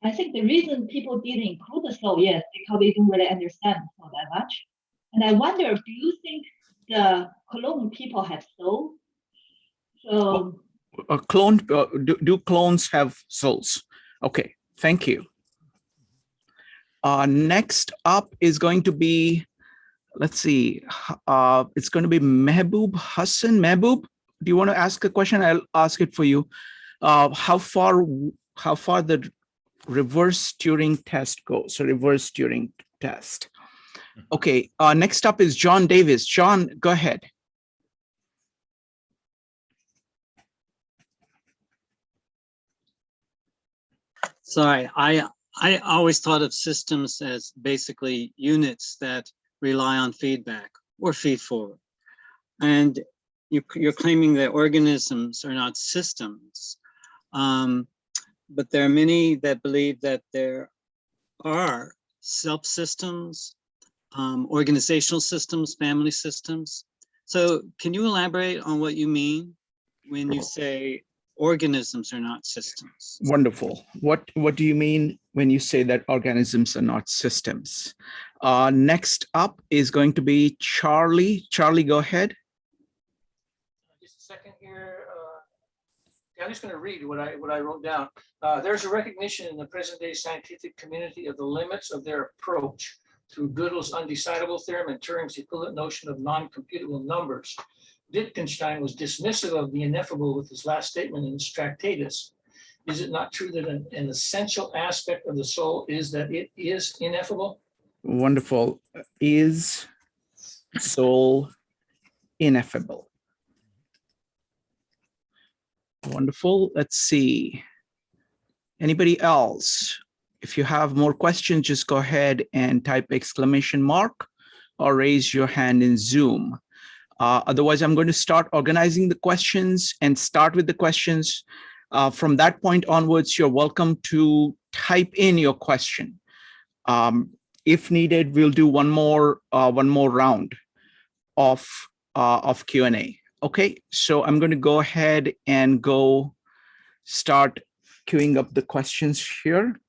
I think the reason people didn't include the soul yet, because they don't really understand so that much. And I wonder, do you think the clone people have soul? So do clones have souls? Okay, thank you. Next up is going to be let's see. It's going to be Mehboob Hassan. Mehboob, do you want to ask a question? I'll ask it for you. How far the reverse Turing test goes? So reverse Turing test. Okay. Next up is John Davis. John, go ahead. Sorry, I always thought of systems as basically units that rely on feedback or feed forward. And you're claiming that organisms are not systems. But there are many that believe that there are subsystems, organizational systems, family systems. So can you elaborate on what you mean when you say organisms are not systems? Wonderful. What do you mean when you say that organisms are not systems? Next up is going to be Charlie. Charlie, go ahead. Just a second here. I'm just going to read what I wrote down. There's a recognition in the present-day scientific community of the limits of their approach through Gödel's undecidable theorem and Turing's equivalent notion of non-computable numbers. Wittgenstein was dismissive of the ineffable with his last statement in his Tractatus. Is it not true that an essential aspect of the soul is that it is ineffable? Wonderful. Is soul ineffable? Wonderful. Let's see. Anybody else? If you have more questions, just go ahead and type exclamation mark or raise your hand in Zoom. Otherwise, I'm going to start organizing the questions and start with the questions. From that point onwards, you're welcome to type in your question. If needed, we'll do one more round of Q&A. Okay, so I'm going to go ahead and start queuing up the questions here.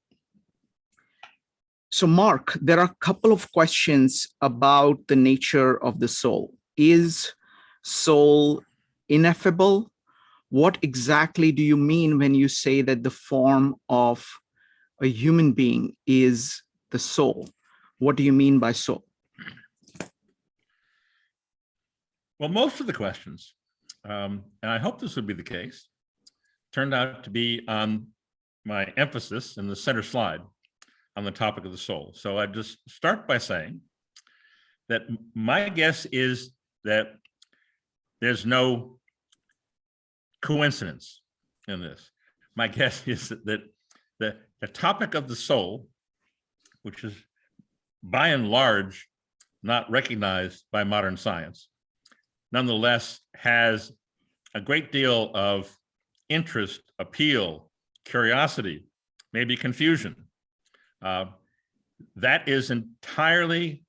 So Mark, there are a couple of questions about the nature of the soul. Is soul ineffable? What exactly do you mean when you say that the form of a human being is the soul? What do you mean by soul? Well, most of the questions, and I hope this would be the case, turned out to be on my emphasis in the center slide on the topic of the soul. So I just start by saying that my guess is that there's no coincidence in this. My guess is that the topic of the soul, which is by and large not recognized by modern science, nonetheless has a great deal of interest, appeal, curiosity, maybe confusion. That is entirely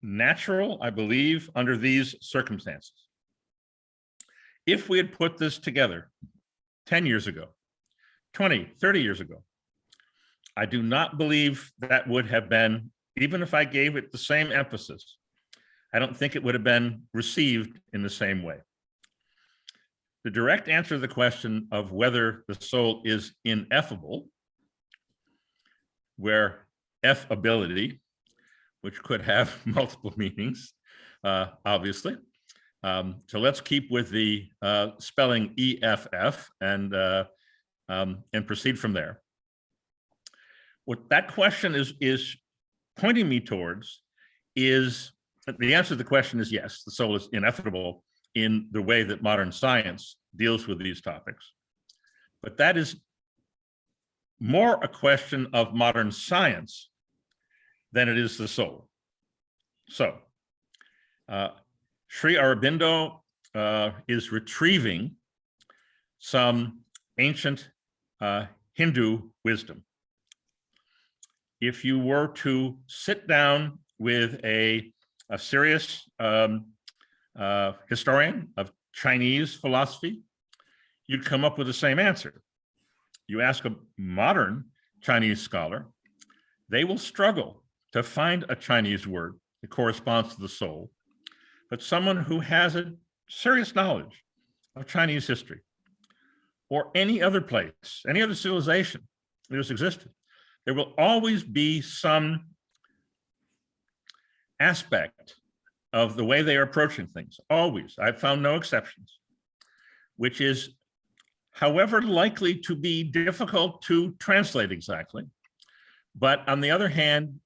natural, I believe, under these circumstances. If we had put this together 10 years ago, 20, 30 years ago, I do not believe that would have been, even if I gave it the same emphasis, I don't think it would have been received in the same way. The direct answer to the question of whether the soul is ineffable, where F-ability, which could have multiple meanings, obviously. So let's keep with the spelling EFF and proceed from there. What that question is pointing me towards is, the answer to the question is yes, the soul is ineffable in the way that modern science deals with these topics. But that is more a question of modern science than it is the soul. So Sri Aurobindo is retrieving some ancient Hindu wisdom. If you were to sit down with a serious historian of Chinese philosophy, you'd come up with the same answer. You ask a modern Chinese scholar, they will struggle to find a Chinese word that corresponds to the soul. But someone who has a serious knowledge of Chinese history or any other place, any other civilization that has existed, there will always be some aspect of the way they are approaching things, always. I've found no exceptions, which is, however, likely to be difficult to translate exactly. But on the other hand,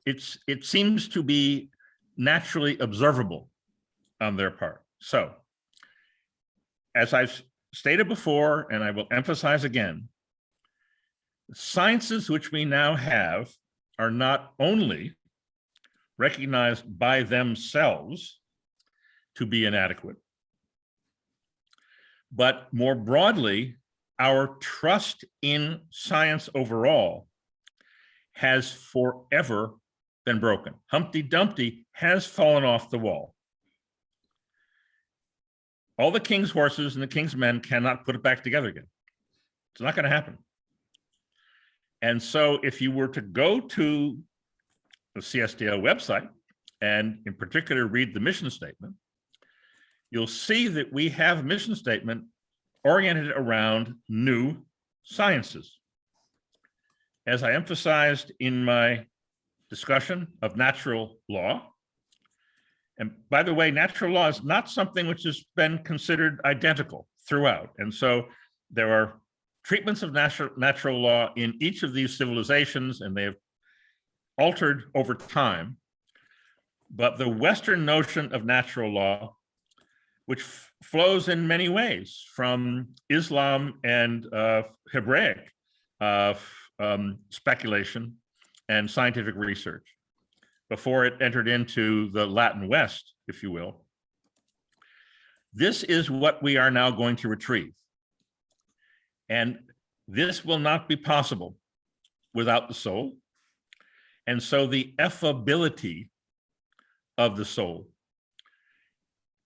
it seems to be naturally observable on their part. So, as I've stated before, and I will emphasize again, sciences which we now have are not only recognized by themselves to be inadequate, but more broadly, our trust in science overall has forever been broken. Humpty Dumpty has fallen off the wall. All the king's horses and the king's men cannot put it back together again. It's not going to happen. And so if you were to go to the CSDL website, and in particular read the mission statement, you'll see that we have a mission statement oriented around new sciences. As I emphasized in my discussion of natural law, and by the way, natural law is not something which has been considered identical throughout. And so there are treatments of natural law in each of these civilizations, and they have altered over time. But the Western notion of natural law, which flows in many ways from Islam and Hebraic speculation and scientific research, before it entered into the Latin West, if you will. This is what we are now going to retrieve. And this will not be possible without the soul. And so the effability of the soul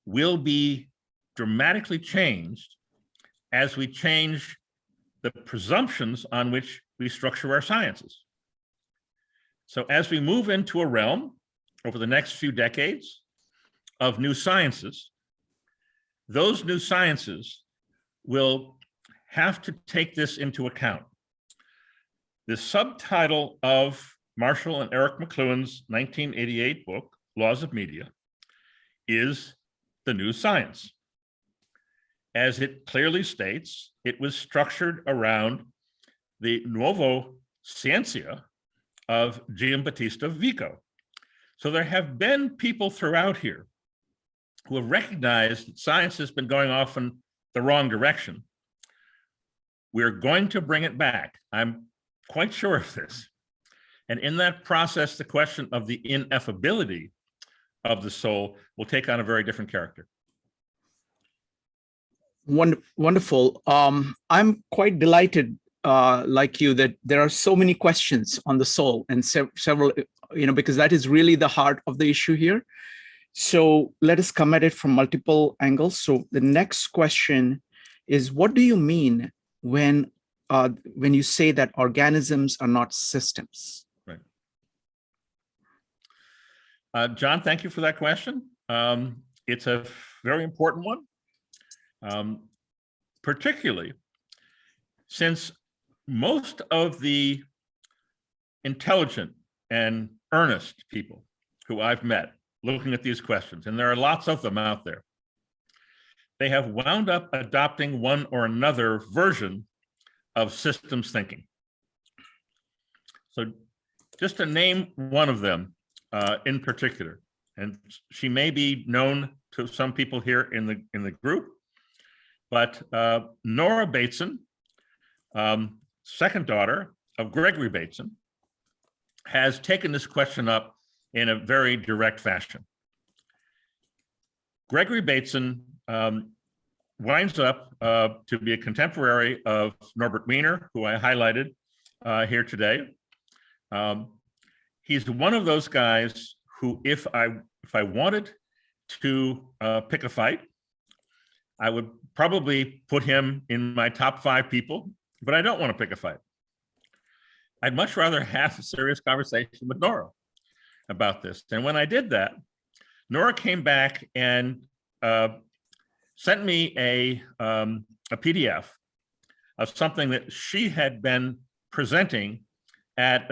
will be dramatically changed as we change the presumptions on which we structure our sciences. So as we move into a realm over the next few decades of new sciences, those new sciences will have to take this into account. The subtitle of Marshall and Eric McLuhan's 1988 book, Laws of Media, is The New Science. As it clearly states, it was structured around the Nuovo Scientia of Giambattista Vico. So there have been people throughout here who have recognized that science has been going off in the wrong direction. We're going to bring it back. I'm quite sure of this. And in that process, the question of the ineffability of the soul will take on a very different character. Wonderful. I'm quite delighted, like you, that there are so many questions on the soul and several, because that is really the heart of the issue here. So let us come at it from multiple angles. So the next question is, what do you mean when you say that organisms are not systems? Right. John, thank you for that question. It's a very important one. Particularly since most of the intelligent and earnest people who I've met looking at these questions, and there are lots of them out there, they have wound up adopting one or another version of systems thinking. So just to name one of them in particular, and she may be known to some people here in the group, but Nora Bateson, second daughter of Gregory Bateson, has taken this question up in a very direct fashion. Gregory Bateson winds up to be a contemporary of Norbert Weiner, who I highlighted here today. He's one of those guys who, if I wanted to pick a fight, I would probably put him in my top 5 people, but I don't want to pick a fight. I'd much rather have a serious conversation with Nora about this. And when I did that, Nora came back and sent me a PDF of something that she had been presenting at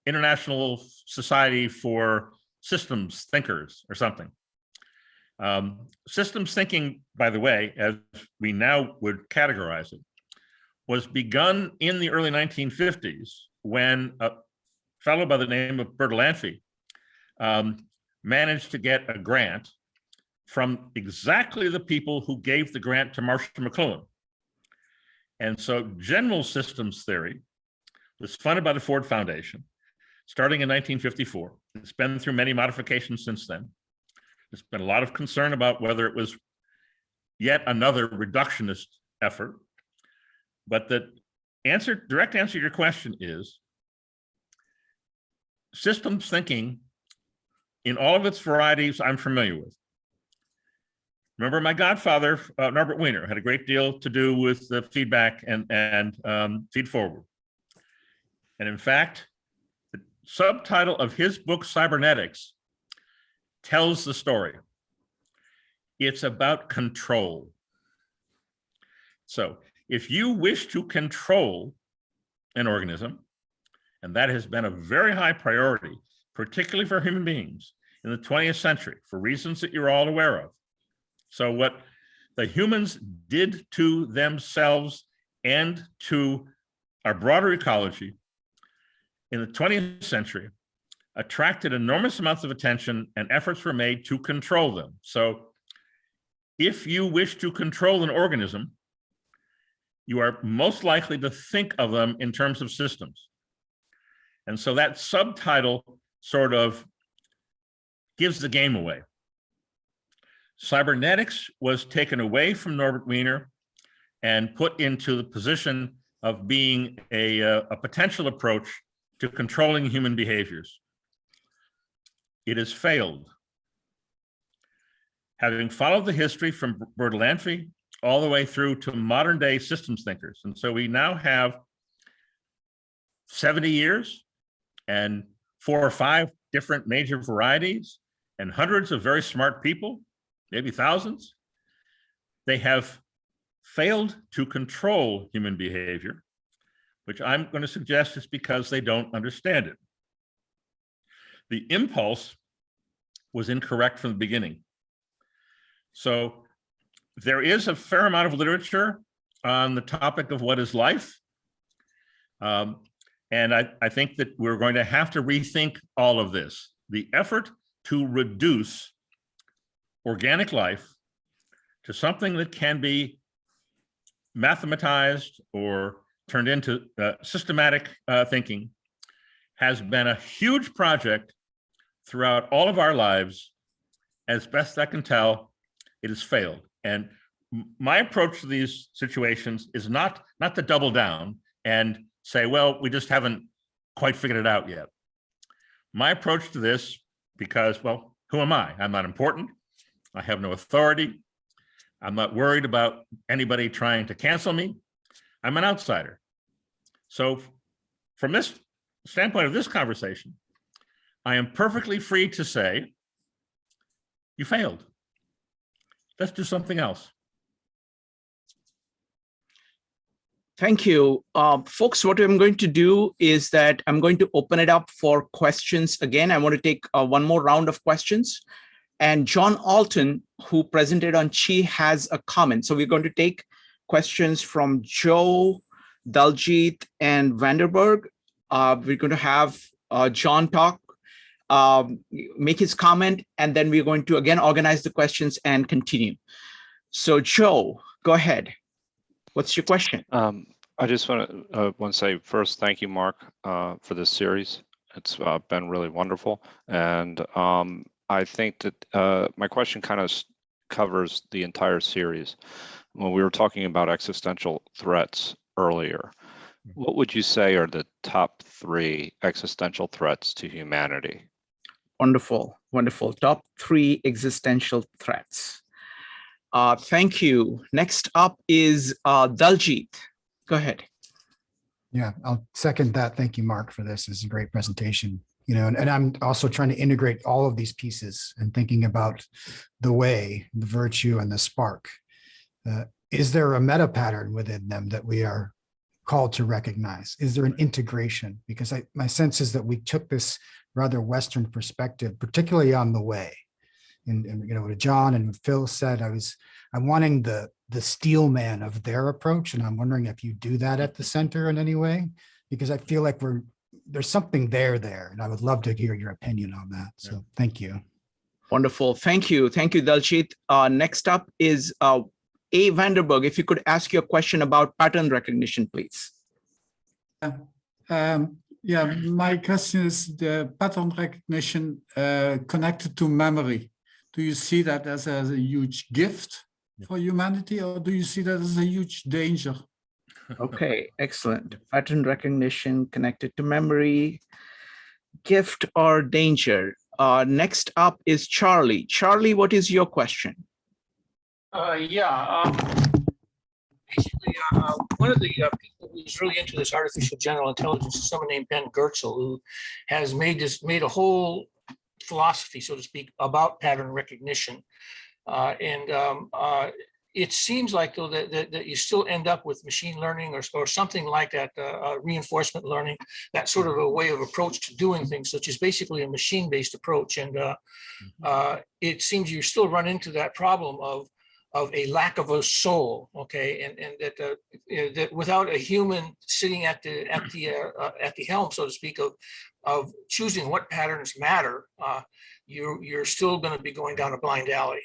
International Society for systems thinkers or something. Systems thinking, by the way, as we now would categorize it, was begun in the early 1950s when a fellow by the name of Bertalanffy managed to get a grant from exactly the people who gave the grant to Marshall McLuhan. And so general systems theory was funded by the Ford Foundation, starting in 1954. It's been through many modifications since then. There's been a lot of concern about whether it was yet another reductionist effort. But the direct answer to your question is systems thinking in all of its varieties I'm familiar with. Remember, my godfather, Norbert Weiner, had a great deal to do with the feedback and feed forward. And in fact, the subtitle of his book, Cybernetics, tells the story. It's about control. So if you wish to control an organism, and that has been a very high priority, particularly for human beings in the 20th century, for reasons that you're all aware of. So what the humans did to themselves and to our broader ecology in the 20th century attracted enormous amounts of attention, and efforts were made to control them. So if you wish to control an organism, you are most likely to think of them in terms of systems. And so that subtitle sort of gives the game away. Cybernetics was taken away from Norbert Weiner and put into the position of being a potential approach to controlling human behaviors. It has failed. Having followed the history from Bertalanffy all the way through to modern day systems thinkers. And so we now have 70 years and 4 or 5 different major varieties and hundreds of very smart people, maybe thousands. They have failed to control human behavior, which I'm going to suggest is because they don't understand it. The impulse was incorrect from the beginning. So there is a fair amount of literature on the topic of what is life. And I think that we're going to have to rethink all of this. The effort to reduce organic life to something that can be mathematized or turned into systematic thinking has been a huge project throughout all of our lives. As best I can tell, it has failed. And my approach to these situations is not to double down and say, well, we just haven't quite figured it out yet. My approach to this, because, well, who am I? I'm not important. I have no authority. I'm not worried about anybody trying to cancel me. I'm an outsider. So from this standpoint of this conversation, I am perfectly free to say, you failed. Let's do something else. Thank you. Folks, what I'm going to do is that I'm going to open it up for questions. Again, I want to take one more round of questions. And John Alton, who presented on Chi, has a comment. So we're going to take questions from Joe, Daljit, and Vanderberg. We're going to have John talk, make his comment, and then we're going to again organize the questions and continue. So Joe, go ahead. What's your question? I just want to say first, thank you, Mark, for this series. It's been really wonderful. And I think that my question kind of covers the entire series. When we were talking about existential threats earlier, what would you say are the top 3 existential threats to humanity? Wonderful, wonderful. Top 3 existential threats. Thank you. Next up is Daljit. Go ahead. Yeah, I'll second that. Thank you, Mark, for this. It's a great presentation. You know, and I'm also trying to integrate all of these pieces and thinking about the way, the virtue, and the spark. Is there a meta pattern within them that we are called to recognize? Is there an integration? Because my sense is that we took this rather Western perspective, particularly on the way. And you know, what John and Phil said, I'm wanting the steelman of their approach, and I'm wondering if you do that at the center in any way, because I feel like there's something there, and I would love to hear your opinion on that. So thank you. Wonderful. Thank you. Thank you, Daljeet. Next up is A. Vanderberg. If you could ask your question about pattern recognition, please. Yeah, my question is the pattern recognition connected to memory. Do you see that as a huge gift for humanity, or do you see that as a huge danger? Okay, excellent. Pattern recognition connected to memory, gift or danger. Next up is Charlie. Charlie, what is your question? Basically, one of the people who's really into this artificial general intelligence is someone named Ben Goertzel, who has made a whole philosophy, so to speak, about pattern recognition. It seems like, though, that you still end up with machine learning or something like that, reinforcement learning, that sort of a way of approach to doing things, which is basically a machine-based approach. And it seems you still run into that problem of a lack of a soul, okay, and that without a human sitting at the helm, so to speak, of choosing what patterns matter, you're still going to be going down a blind alley.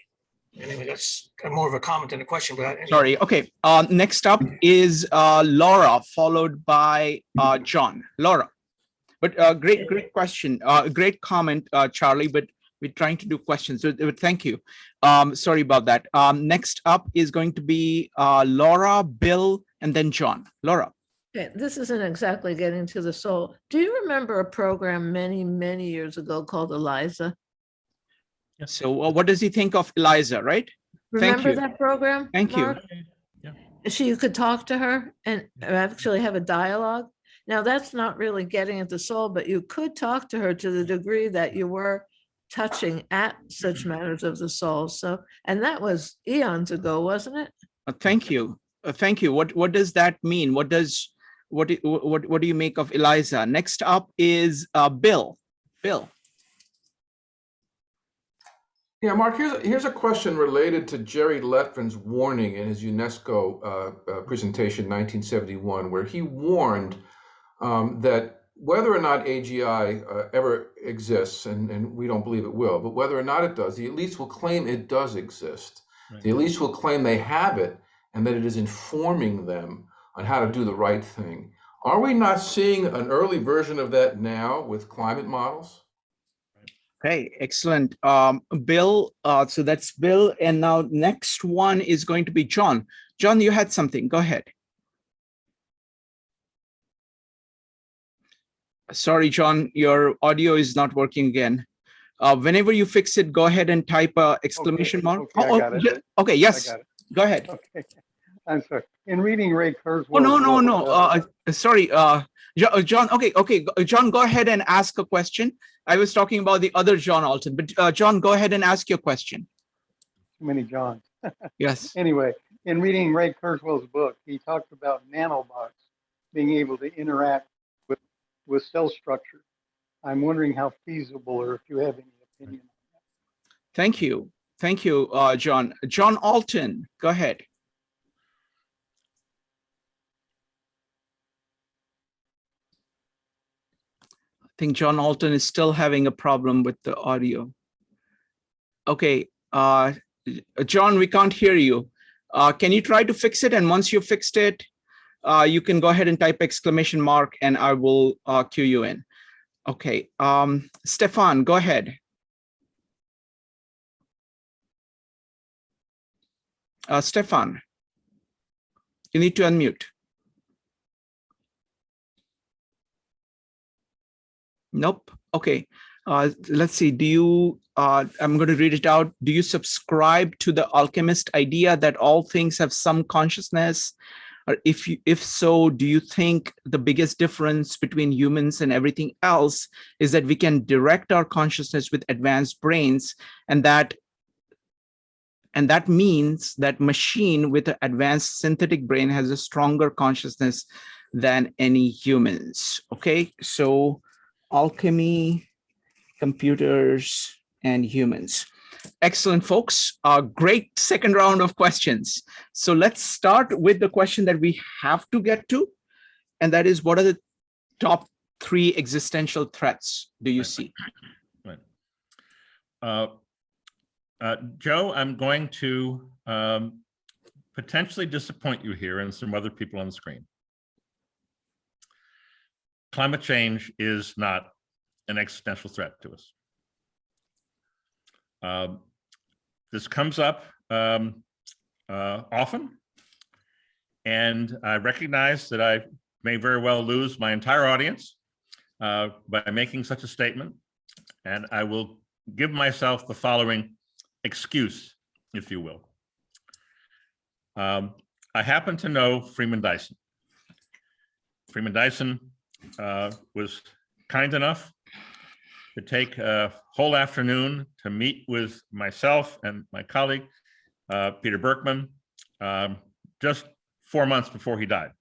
Anyway, that's more of a comment than a question. But sorry. Okay. Next up is Laura, followed by John. Laura, but great question. Great comment, Charlie. But we're trying to do questions. So thank you. Sorry about that. Next up is going to be Laura, Bill, and then John. Laura. Okay, this isn't exactly getting to the soul. Do you remember a program many years ago called Eliza? So what does he think of Eliza, right? Remember that program? Thank Mark? you. So you could talk to her and actually have a dialogue. Now that's not really getting at the soul, but you could talk to her to the degree that you were touching at such matters of the soul. So, and that was eons ago, wasn't it? Thank you. Thank you. What does that mean? What do you make of Eliza? Next up is Bill. Bill. Yeah, Mark, here's a question related to Jerry Letvin's warning in his UNESCO presentation 1971, where he warned that whether or not AGI ever exists, and we don't believe it will, but whether or not it does, the elites will claim it does exist. Right. The elites will claim they have it and that it is informing them on how to do the right thing. Are we not seeing an early version of that now with climate models? Okay, excellent. Bill, so that's Bill. And now next one is going to be John. John, you had something. Go ahead. Sorry, John, your audio is not working again. Whenever you fix it, go ahead and type exclamation mark. Okay, I got it. Okay, yes. I got it. Go ahead. Okay. I'm sorry. In reading Ray Kurzweil's no. Sorry, John. Okay. John, go ahead and ask a question. I was talking about the other John Alton, but John, go ahead and ask your question. Too many Johns. Yes. Anyway, in reading Ray Kurzweil's book, he talked about nanobots being able to interact with cell structure. I'm wondering how feasible, or if you have any opinion on that. Thank you. Thank you, John. John Alton, go ahead. I think John Alton is still having a problem with the audio. Okay, John, we can't hear you. Can you try to fix it? And once you fixed it, you can go ahead and type exclamation mark and I will cue you in. Okay, Stefan, go ahead. Stefan, you need to unmute. Nope. Okay. Let's see. Do you, I'm going to read it out. Do you subscribe to the alchemist idea that all things have some consciousness? Or if so, do you think the biggest difference between humans and everything else is that we can direct our consciousness with advanced brains, and that means that machine with an advanced synthetic brain has a stronger consciousness than any humans. Okay, so alchemy, computers, and humans. Excellent, folks. Great second round of questions. So let's start with the question that we have to get to, and that is, what are the top 3 existential threats do you see? Right. Joe, I'm going to potentially disappoint you here and some other people on the screen. Climate change is not an existential threat to us. This comes up often, and I recognize that I may very well lose my entire audience by making such a statement, and I will give myself the following excuse, if you will. I happen to know Freeman Dyson. Freeman Dyson was kind enough to take a whole afternoon to meet with myself and my colleague, Peter Berkman, just 4 months before he died.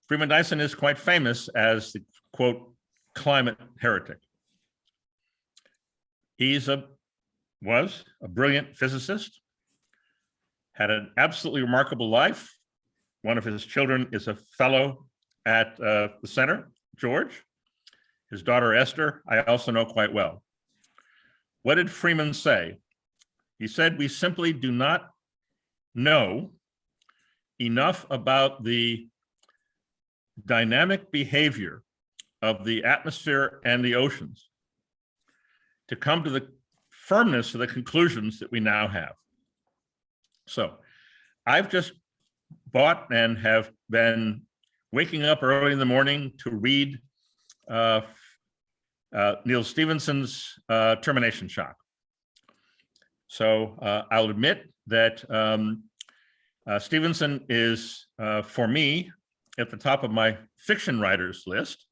Freeman Dyson is quite famous as the, quote, climate heretic. Was a brilliant physicist, had an absolutely remarkable life. One of his children is a fellow at the center, George. His daughter, Esther, I also know quite well. What did Freeman say? He said, we simply do not know enough about the dynamic behavior of the atmosphere and the oceans to come to the firmness of the conclusions that we now have. So I've just bought and have been waking up early in the morning to read Neil Stephenson's Termination Shock. So I'll admit that Stephenson is, for me, at the top of my fiction writers list.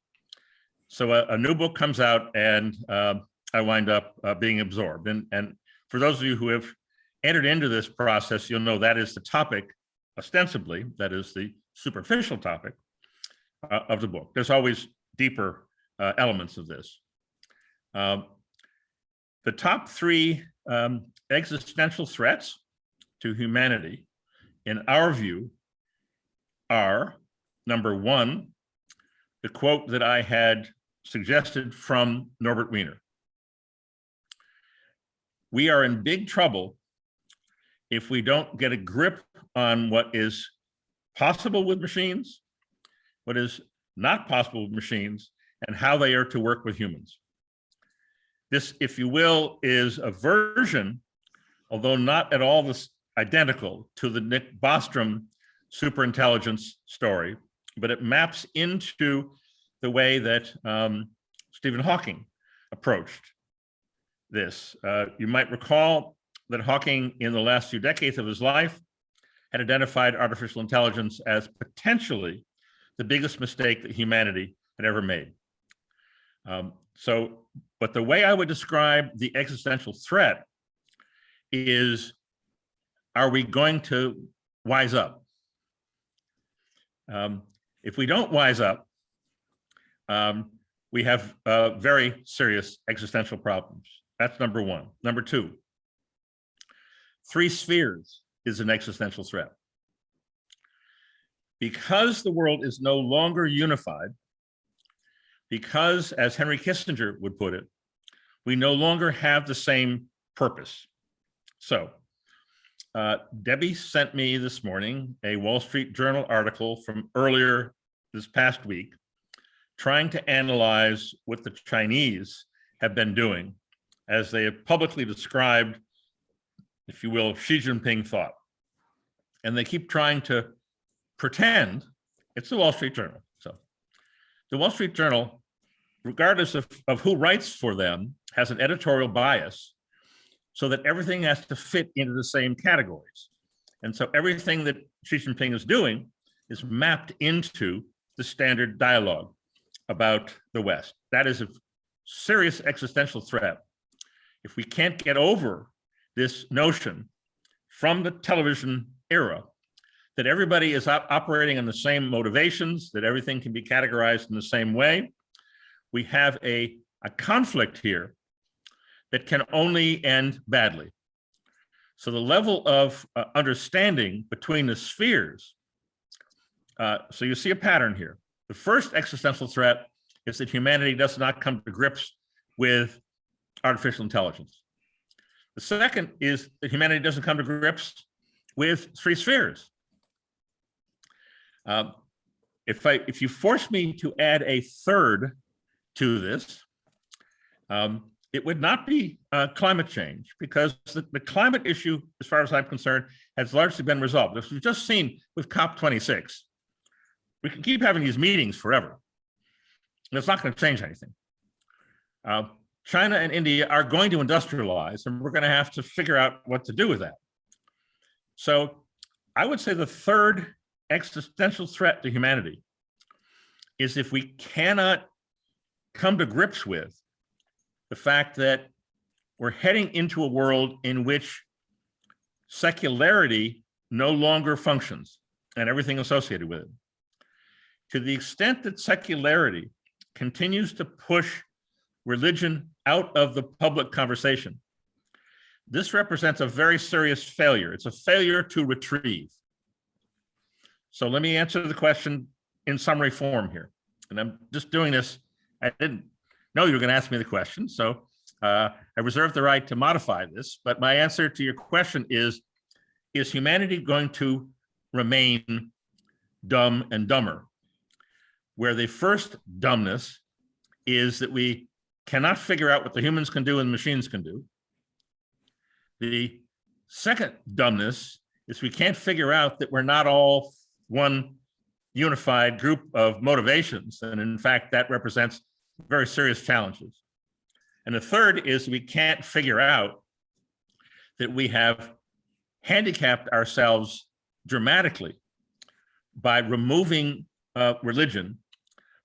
So a new book comes out and I wind up being absorbed. And for those of you who have entered into this process, you'll know that is the topic, ostensibly, that is the superficial topic of the book. There's always deeper elements of this. The top 3 existential threats to humanity, in our view, are, number 1, the quote that I had suggested from Norbert Weiner. We are in big trouble if we don't get a grip on what is possible with machines, what is not possible with machines, and how they are to work with humans. This, if you will, is a version, although not at all identical, to the Nick Bostrom superintelligence story, but it maps into the way that Stephen Hawking approached this. You might recall that Hawking, in the last few decades of his life, had identified artificial intelligence as potentially the biggest mistake that humanity had ever made. But the way I would describe the existential threat is, are we going to wise up? If we don't wise up, we have very serious existential problems. That's number 1. Number 2, 3 spheres is an existential threat. Because the world is no longer unified, because, as Henry Kissinger would put it, we no longer have the same purpose. So Debbie sent me this morning a Wall Street Journal article from earlier this past week, trying to analyze what the Chinese have been doing as they have publicly described, if you will, Xi Jinping thought. And they keep trying to pretend it's the Wall Street Journal. So the Wall Street Journal, regardless of who writes for them, has an editorial bias so that everything has to fit into the same categories. And so everything that Xi Jinping is doing is mapped into the standard dialogue about the West. That is a serious existential threat. If we can't get over this notion from the television era that everybody is operating on the same motivations, that everything can be categorized in the same way. We have a conflict here that can only end badly. So the level of understanding between the spheres, so you see a pattern here. The first existential threat is that humanity does not come to grips with artificial intelligence. The second is that humanity doesn't come to grips with three spheres. If you force me to add a third to this, it would not be climate change, because the climate issue, as far as I'm concerned, has largely been resolved. As we've just seen with COP26, we can keep having these meetings forever. And it's not going to change anything. China and India are going to industrialize, and we're going to have to figure out what to do with that. So I would say the third existential threat to humanity is if we cannot come to grips with the fact that we're heading into a world in which secularity no longer functions and everything associated with it. To the extent that secularity continues to push religion out of the public conversation, this represents a very serious failure. It's a failure to retrieve. So let me answer the question in summary form here. And I'm just doing this. I didn't know you were going to ask me the question, so I reserve the right to modify this. But my answer to your question is humanity going to remain dumb and dumber? Where the first dumbness is that we cannot figure out what the humans can do and machines can do. The second dumbness is we can't figure out that we're not all one unified group of motivations. And in fact, that represents very serious challenges. And the third is we can't figure out that we have handicapped ourselves dramatically by removing religion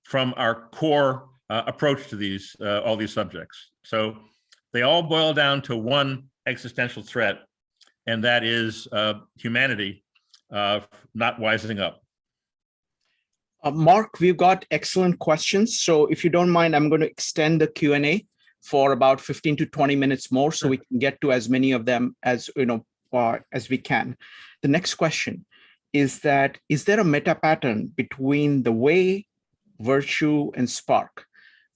from our core approach to these all these subjects. So they all boil down to one existential threat, and that is humanity not wising up. Mark, we've got excellent questions. So if you don't mind, I'm going to extend the Q&A for about 15 to 20 minutes more, so we can get to as many of them as as we can. The next question is that, is there a meta pattern between the way, virtue, and spark,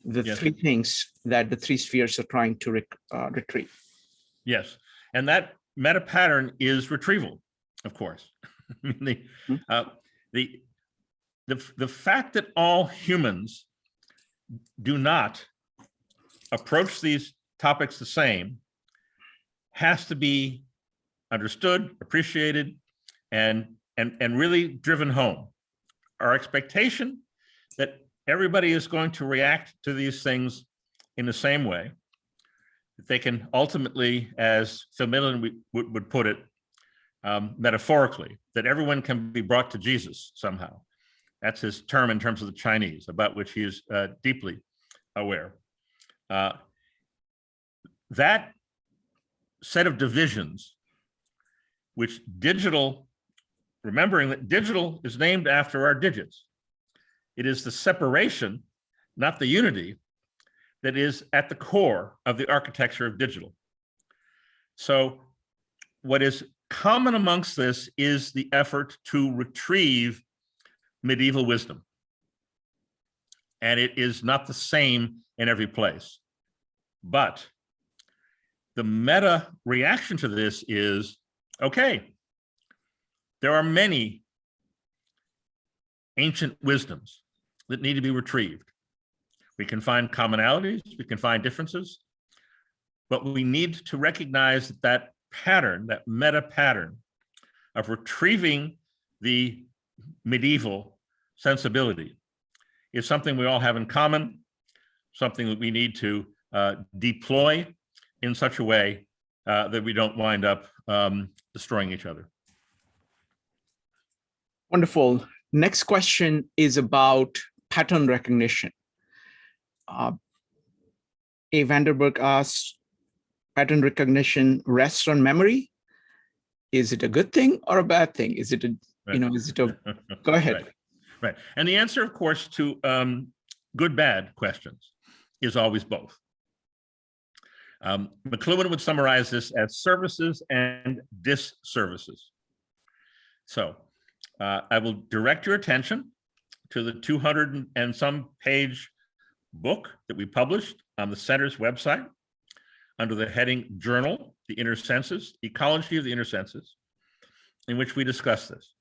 the Yes. three things that the three spheres are trying to retrieve? Yes, and that meta pattern is retrieval, of course. The fact that all humans do not approach these topics the same has to be understood, appreciated, and really driven home. Our expectation that everybody is going to react to these things in the same way, that they can ultimately, as Phil Midland would put it, metaphorically, that everyone can be brought to Jesus somehow. That's his term in terms of the Chinese, about which he is deeply aware. That set of divisions, which digital, remembering that digital is named after our digits. It is the separation, not the unity, that is at the core of the architecture of digital. So what is common amongst this is the effort to retrieve medieval wisdom. And it is not the same in every place. But the meta reaction to this is, okay, there are many ancient wisdoms that need to be retrieved. We can find commonalities, we can find differences, but we need to recognize that pattern, that meta pattern of retrieving the medieval sensibility is something we all have in common, something that we need to deploy in such a way that we don't wind up destroying each other. Wonderful. Next question is about pattern recognition. A. Vanderberg asks, pattern recognition rests on memory. Is it a good thing or a bad thing? Is it you know, is it a, go ahead. Right. Right. And the answer, of course, to good, bad questions is always both. McLuhan would summarize this as services and disservices. So I will direct your attention to the 200 and some page book that we published on the center's website under the heading Journal, the Inner Senses, Ecology of the Inner Senses, in which we discuss this.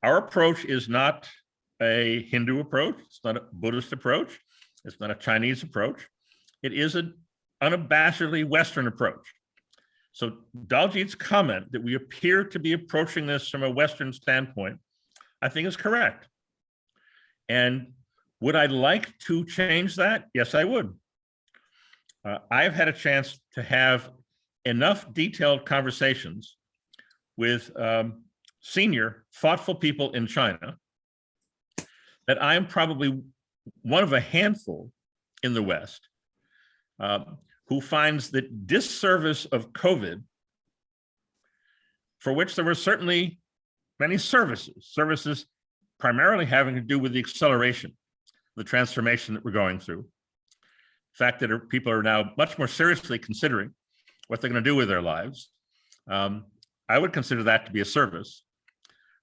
Our approach is not a Hindu approach. It's not a Buddhist approach. It's not a Chinese approach. It is an unabashedly Western approach. So Daljit's comment that we appear to be approaching this from a Western standpoint, I think is correct. And would I like to change that? Yes, I would. I've had a chance to have enough detailed conversations with senior, thoughtful people in China that I am probably one of a handful in the West who finds that disservice of COVID, for which there were certainly many services primarily having to do with the acceleration, the transformation that we're going through. The fact that people are now much more seriously considering what they're going to do with their lives. I would consider that to be a service.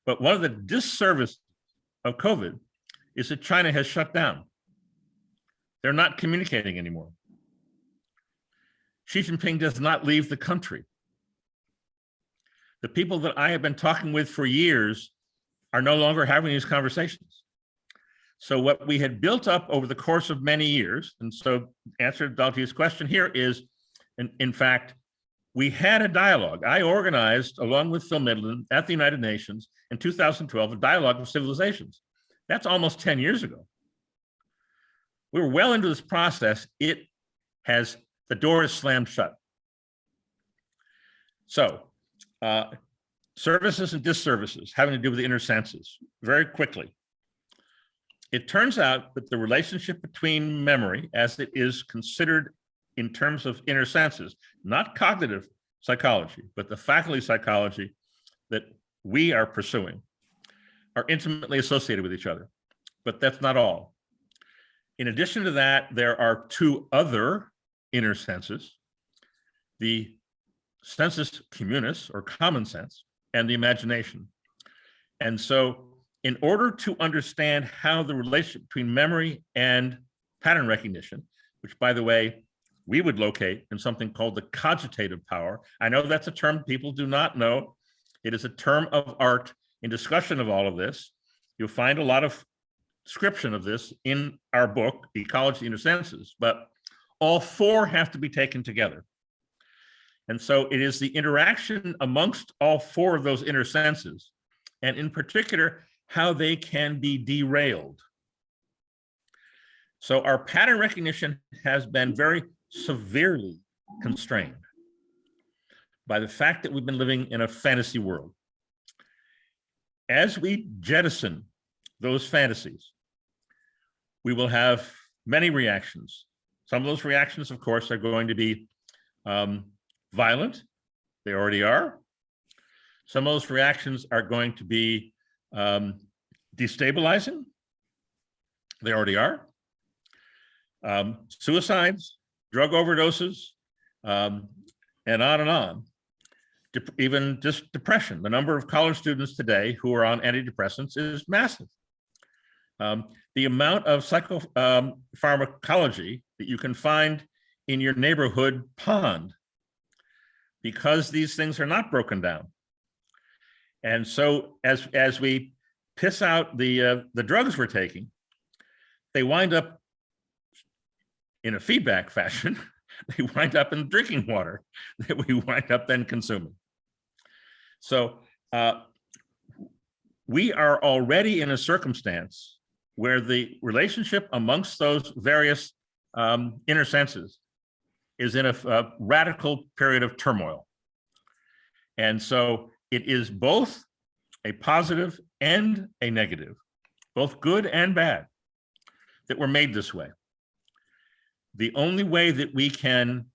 But one of the disservice of COVID is that China has shut down. They're not communicating anymore. Xi Jinping does not leave the country. The people that I have been talking with for years are no longer having these conversations. So what we had built up over the course of many years, and so answer to Daljit's question here is, in fact, we had a dialogue. I organized, along with Phil Midland, at the United Nations in 2012, a dialogue of civilizations. That's almost 10 years ago. We were well into this process. The door is slammed shut. So, services and disservices having to do with the inner senses, very quickly. It turns out that the relationship between memory, as it is considered in terms of inner senses, not cognitive psychology, but the faculty psychology that we are pursuing, are intimately associated with each other. But that's not all. In addition to that, there are two other inner senses, the sensus communis, or common sense, and the imagination. And so in order to understand how the relationship between memory and pattern recognition, which, by the way, we would locate in something called the cogitative power. I know that's a term people do not know. It is a term of art in discussion of all of this. You'll find a lot of description of this in our book, Ecology of the Inner Senses, but all four have to be taken together. And so it is the interaction amongst all four of those inner senses, and in particular, how they can be derailed. So our pattern recognition has been very severely constrained by the fact that we've been living in a fantasy world. As we jettison those fantasies, we will have many reactions. Some of those reactions, of course, are going to be violent. They already are. Some of those reactions are going to be destabilizing. They already are. Suicides, drug overdoses, and on. Even just depression. The number of college students today who are on antidepressants is massive. The amount of psychopharmacology that you can find in your neighborhood pond, because these things are not broken down. And so as we piss out the drugs we're taking, they wind up in a feedback fashion. They wind up in drinking water that we wind up then consuming. So we are already in a circumstance where the relationship amongst those various inner senses is in a radical period of turmoil. And so it is both a positive and a negative, both good and bad, that we're made this way. The only way that we can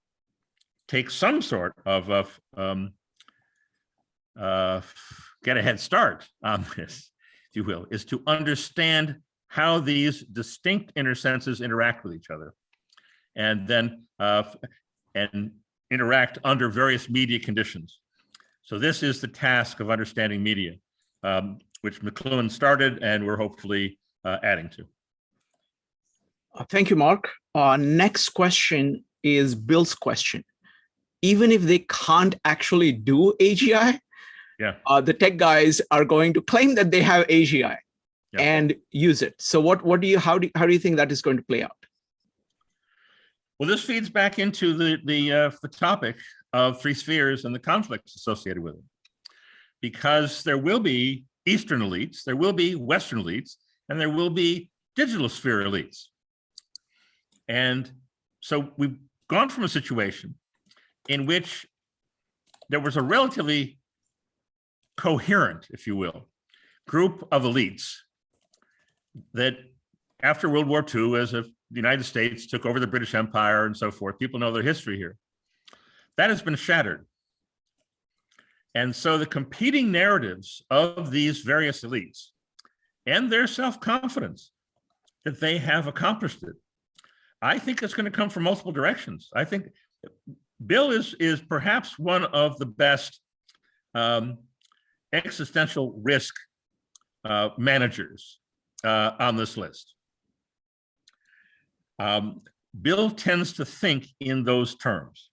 take some sort of get a head start on this, if you will, is to understand how these distinct inner senses interact with each other, and then and interact under various media conditions. So this is the task of understanding media, which McLuhan started and we're hopefully adding to. Thank you, Mark. Next question is Bill's question. Even if they can't actually do AGI, the tech guys are going to claim that they have AGI and use it. So how do you think that is going to play out? Well, this feeds back into the topic of three spheres and the conflicts associated with it, because there will be Eastern elites, there will be Western elites, and there will be digital sphere elites. And so we've gone from a situation in which there was a relatively coherent, if you will, group of elites that after World War II, as the United States took over the British Empire and so forth, people know their history here. That has been shattered. And so the competing narratives of these various elites and their self-confidence that they have accomplished it, I think it's going to come from multiple directions. I think Bill is perhaps one of the best existential risk managers on this list. Bill tends to think in those terms.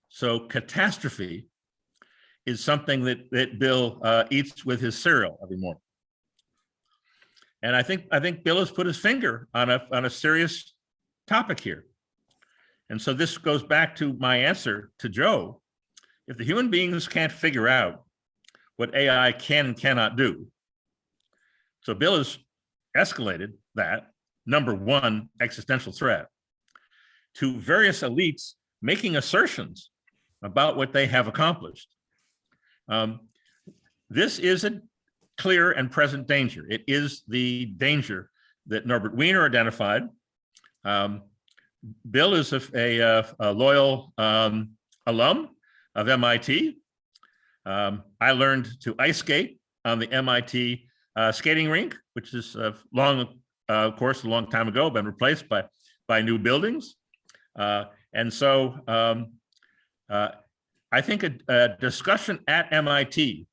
So catastrophe is something that Bill eats with his cereal every morning. And I think Bill has put his finger on a serious topic here. And so this goes back to my answer to Joe. If the human beings can't figure out what AI can and cannot do, so Bill has escalated that number one existential threat to various elites making assertions about what they have accomplished. This is a clear and present danger. It is the danger that Norbert Weiner identified. Bill is a loyal alum of MIT. I learned to ice skate on the MIT skating rink, which is of course, a long time ago, been replaced by new buildings. And so I think a discussion at MIT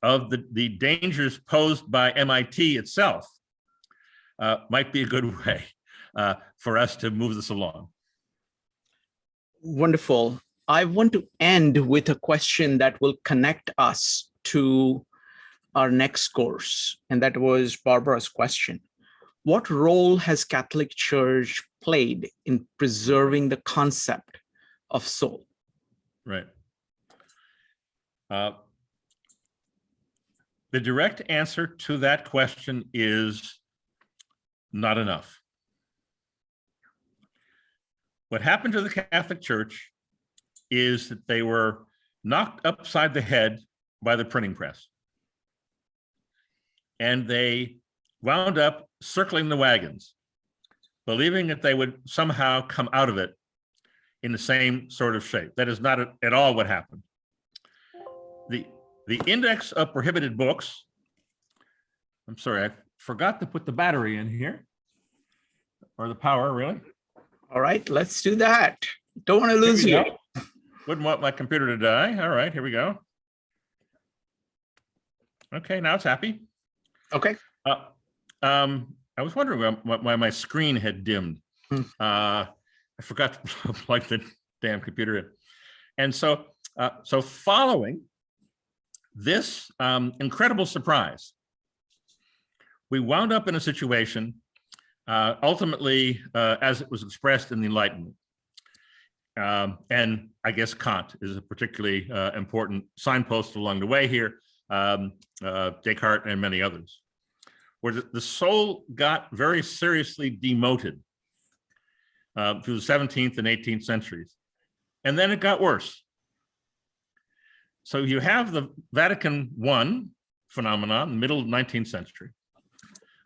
of the dangers posed by MIT itself might be a good way for us to move this along. Wonderful. I want to end with a question that will connect us to our next course, and that was Barbara's question. What role has Catholic Church played in preserving the concept of soul? Right. The direct answer to that question is not enough. What happened to the Catholic Church is that they were knocked upside the head by the printing press. And they wound up circling the wagons, believing that they would somehow come out of it in the same sort of shape. That is not at all what happened. The index of prohibited books, I'm sorry, I forgot to put the battery in here, or the power, really. All right, let's do that. Don't want to lose you. Wouldn't want my computer to die. All right, here we go. Okay, now it's happy. Okay. I was wondering why my screen had dimmed. I forgot to plug the damn computer in. And so, following this incredible surprise, we wound up in a situation, ultimately, as it was expressed in the Enlightenment. And I guess Kant is a particularly important signpost along the way here, Descartes and many others, where the soul got very seriously demoted through the 17th and 18th centuries. And then it got worse. So you have the Vatican I phenomenon, middle 19th century,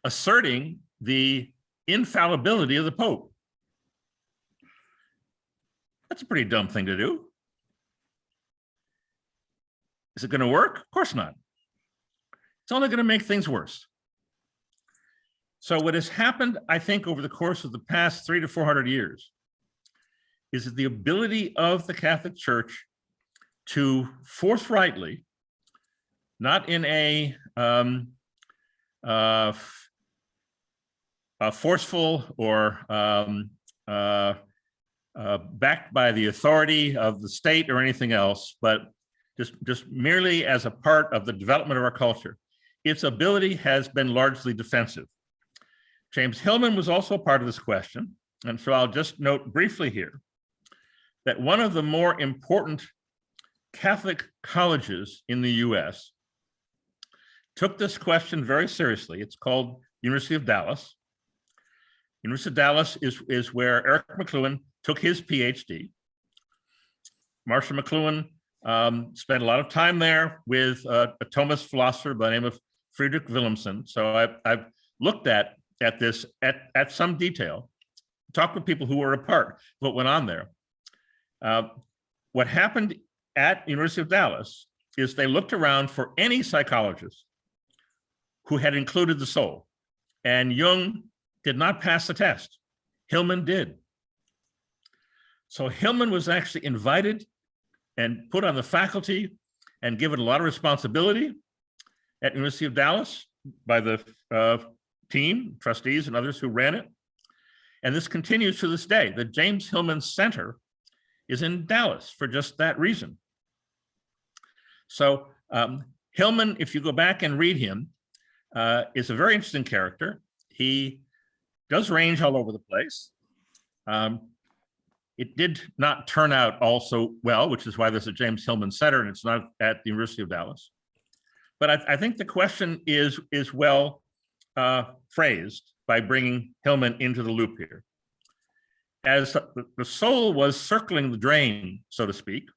asserting the infallibility of the Pope. That's a pretty dumb thing to do. Is it going to work? Of course not. It's only going to make things worse. So what has happened, I think, over the course of the past 300 to 400 years is that the ability of the Catholic Church to forthrightly, not in a forceful or backed by the authority of the state or anything else, but just merely as a part of the development of our culture, its ability has been largely defensive. James Hillman was also a part of this question, and so I'll just note briefly here that one of the more important Catholic colleges in the US took this question very seriously. It's called University of Dallas. University of Dallas is where Eric McLuhan took his PhD. Marshall McLuhan spent a lot of time there with a Thomist philosopher by the name of Friedrich Wilhelmsen. So I've looked at this at some detail, talked with people who were a part of what went on there. What happened at University of Dallas is they looked around for any psychologist who had included the soul, and Jung did not pass the test. Hillman did. So Hillman was actually invited and put on the faculty and given a lot of responsibility at University of Dallas by the team, trustees, and others who ran it. And this continues to this day. The James Hillman Center is in Dallas for just that reason. So Hillman, if you go back and read him, is a very interesting character. He does range all over the place. It did not turn out all so well, which is why there's a James Hillman Center and it's not at the University of Dallas. But I think the question is well phrased by bringing Hillman into the loop here. As the soul was circling the drain, so to speak,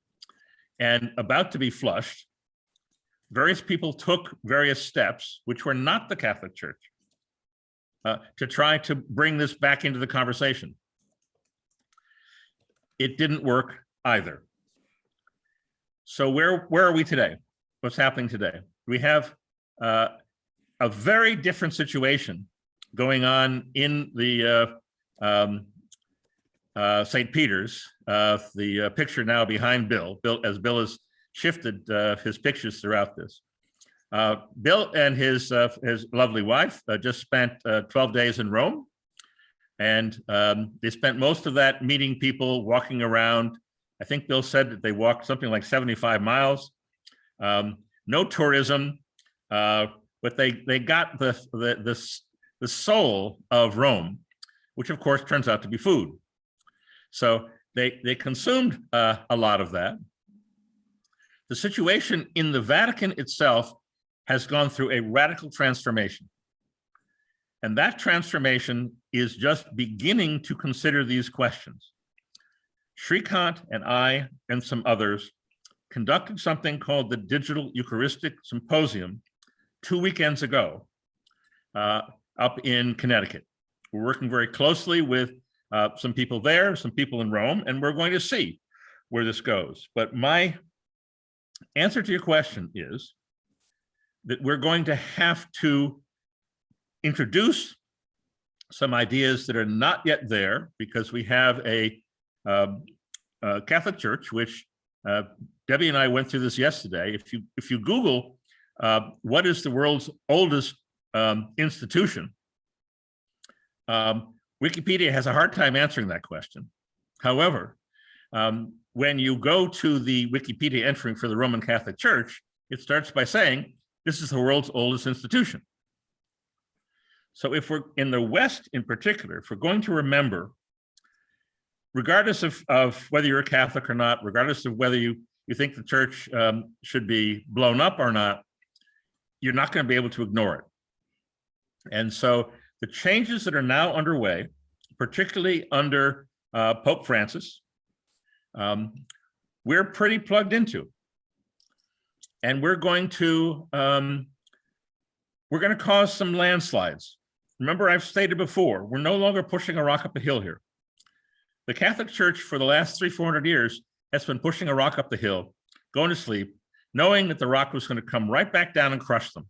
and about to be flushed, various people took various steps, which were not the Catholic Church, to try to bring this back into the conversation. It didn't work either. So where are we today? What's happening today? We have a very different situation going on in the St. Peter's. The picture now behind Bill, as Bill has shifted his pictures throughout this. Bill and his lovely wife just spent 12 days in Rome. And they spent most of that meeting people, walking around. I think Bill said that they walked something like 75 miles. No tourism, but they got the soul of Rome, which of course turns out to be food. So they consumed a lot of that. The situation in the Vatican itself has gone through a radical transformation. And that transformation is just beginning to consider these questions. Shrikant and I and some others conducted something called the Digital Eucharistic Symposium 2 weekends ago up in Connecticut. We're working very closely with some people there, some people in Rome, and we're going to see where this goes. But my answer to your question is that we're going to have to introduce some ideas that are not yet there, because we have a Catholic Church, which Debbie and I went through this yesterday. If you Google what is the world's oldest institution, Wikipedia has a hard time answering that question. However, when you go to the Wikipedia entry for the Roman Catholic Church, it starts by saying, this is the world's oldest institution. So if we're in the West in particular, if we're going to remember, regardless of whether you're a Catholic or not, regardless of whether you think the church should be blown up or not, you're not going to be able to ignore it. And so the changes that are now underway, particularly under Pope Francis, we're pretty plugged into. And we're going to cause some landslides. Remember, I've stated before, we're no longer pushing a rock up a hill here. The Catholic Church for the last 300-400 years has been pushing a rock up the hill, going to sleep, knowing that the rock was going to come right back down and crush them.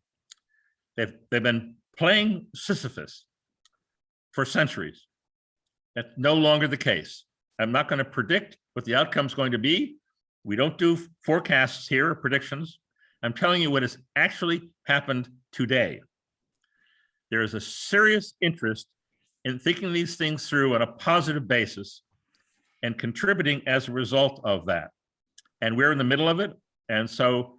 They've been playing Sisyphus for centuries. That's no longer the case. I'm not going to predict what the outcome is going to be. We don't do forecasts here or predictions. I'm telling you what has actually happened today. There is a serious interest in thinking these things through on a positive basis and contributing as a result of that. And we're in the middle of it. And so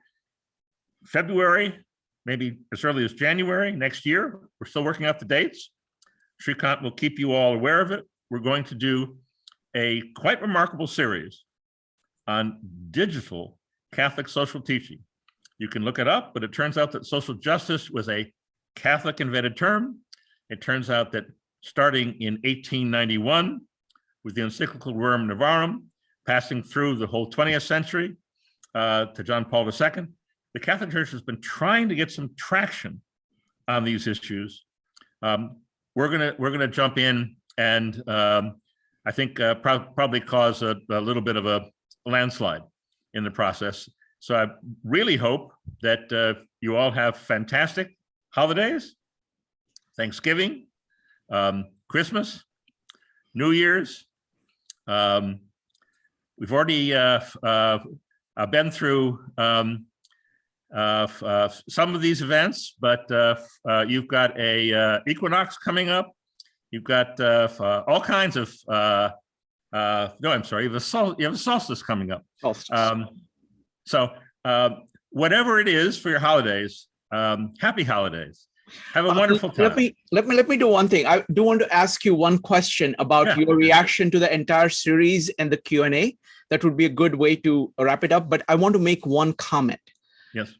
February, maybe as early as January next year, we're still working out the dates. Srikant will keep you all aware of it. We're going to do a quite remarkable series on digital Catholic social teaching. You can look it up, but it turns out that social justice was a Catholic invented term. It turns out that starting in 1891 with the encyclical Rerum Novarum, passing through the whole 20th century to John Paul II, the Catholic Church has been trying to get some traction on these issues. We're gonna jump in and I think probably cause a little bit of a landslide in the process. So I really hope that you all have fantastic holidays, Thanksgiving, Christmas, New Year's. We've already been through some of these events, but you've got a equinox coming up. You've got all kinds of, no, I'm sorry, you have a solstice coming up. Solstice. So whatever it is for your holidays, happy holidays. Have a wonderful time. Let me do one thing. I do want to ask you one question about your reaction to the entire series and the Q&A. That would be a good way to wrap it up, but I want to make one comment. Yes.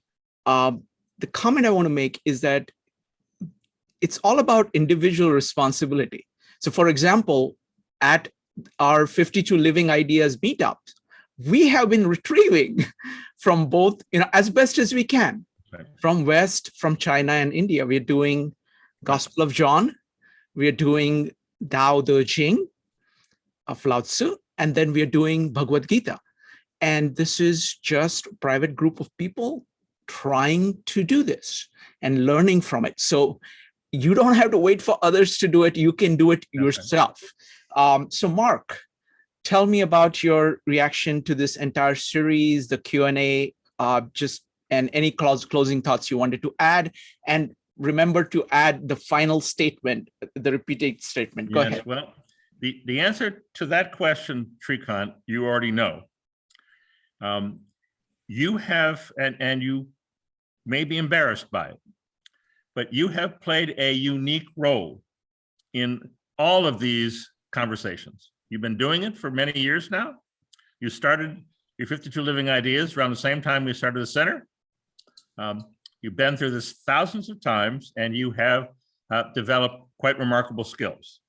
The comment I want to make is that it's all about individual responsibility. So for example, at our 52 Living Ideas meetups, we have been retrieving from both, as best as we can, from West, from China and India. We're doing Gospel of John, we're doing Tao Te Ching of Lao Tzu, and then we're doing Bhagavad Gita. And this is just a private group of people trying to do this and learning from it. So you don't have to wait for others to do it. You can do it yourself. So Mark, tell me about your reaction to this entire series, the Q&A, and any closing thoughts you wanted to add. And remember to add the final statement, the repeated statement. Go ahead. Well, the answer to that question, Srikant, you already know. You have, and you may be embarrassed by it, but you have played a unique role in all of these conversations. You've been doing it for many years now. You started your 52 Living Ideas around the same time we started the center. You've been through this thousands of times, and you have developed quite remarkable skills.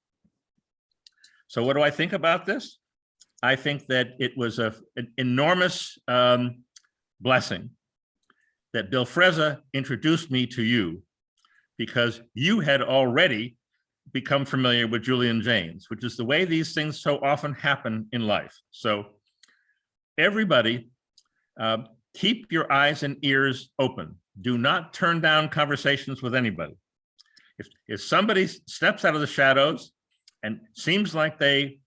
So what do I think about this? I think that it was an enormous blessing that Bill Frezza introduced me to you, because you had already become familiar with Julian Jaynes, which is the way these things so often happen in life. So everybody, keep your eyes and ears open. Do not turn down conversations with anybody. If somebody steps out of the shadows and seems like they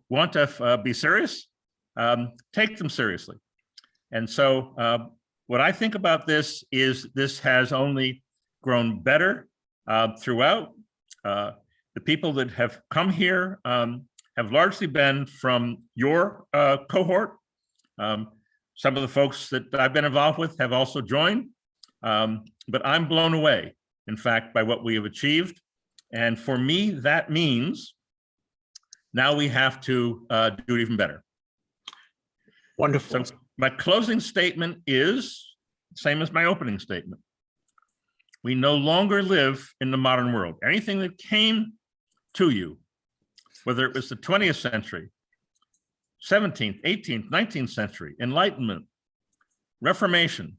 want to be serious, take them seriously. And so what I think about this is this has only grown better throughout. The people that have come here have largely been from your cohort. Some of the folks that I've been involved with have also joined, but I'm blown away, in fact, by what we have achieved. And for me, that means now we have to do it even better. Wonderful. So my closing statement is the same as my opening statement. We no longer live in the modern world. Anything that came to you, whether it was the 20th century, 17th, 18th, 19th century, Enlightenment, Reformation,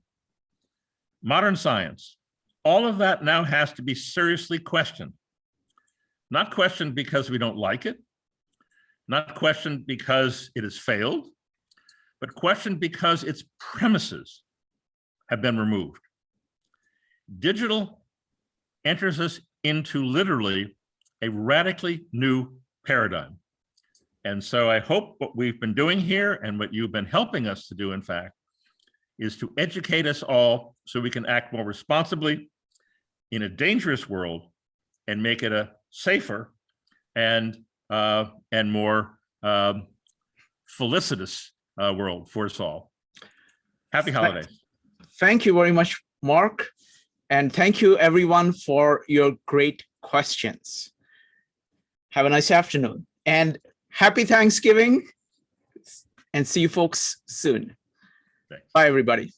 modern science, all of that now has to be seriously questioned. Not questioned because we don't like it, not questioned because it has failed, but questioned because its premises have been removed. Digital enters us into literally a radically new paradigm. And so I hope what we've been doing here and what you've been helping us to do, in fact, is to educate us all so we can act more responsibly in a dangerous world and make it a safer and more felicitous world for us all. Happy holidays. Thank you very much, Mark. And thank you everyone for your great questions. Have a nice afternoon and happy Thanksgiving, and see you folks soon. Thanks. Bye, everybody.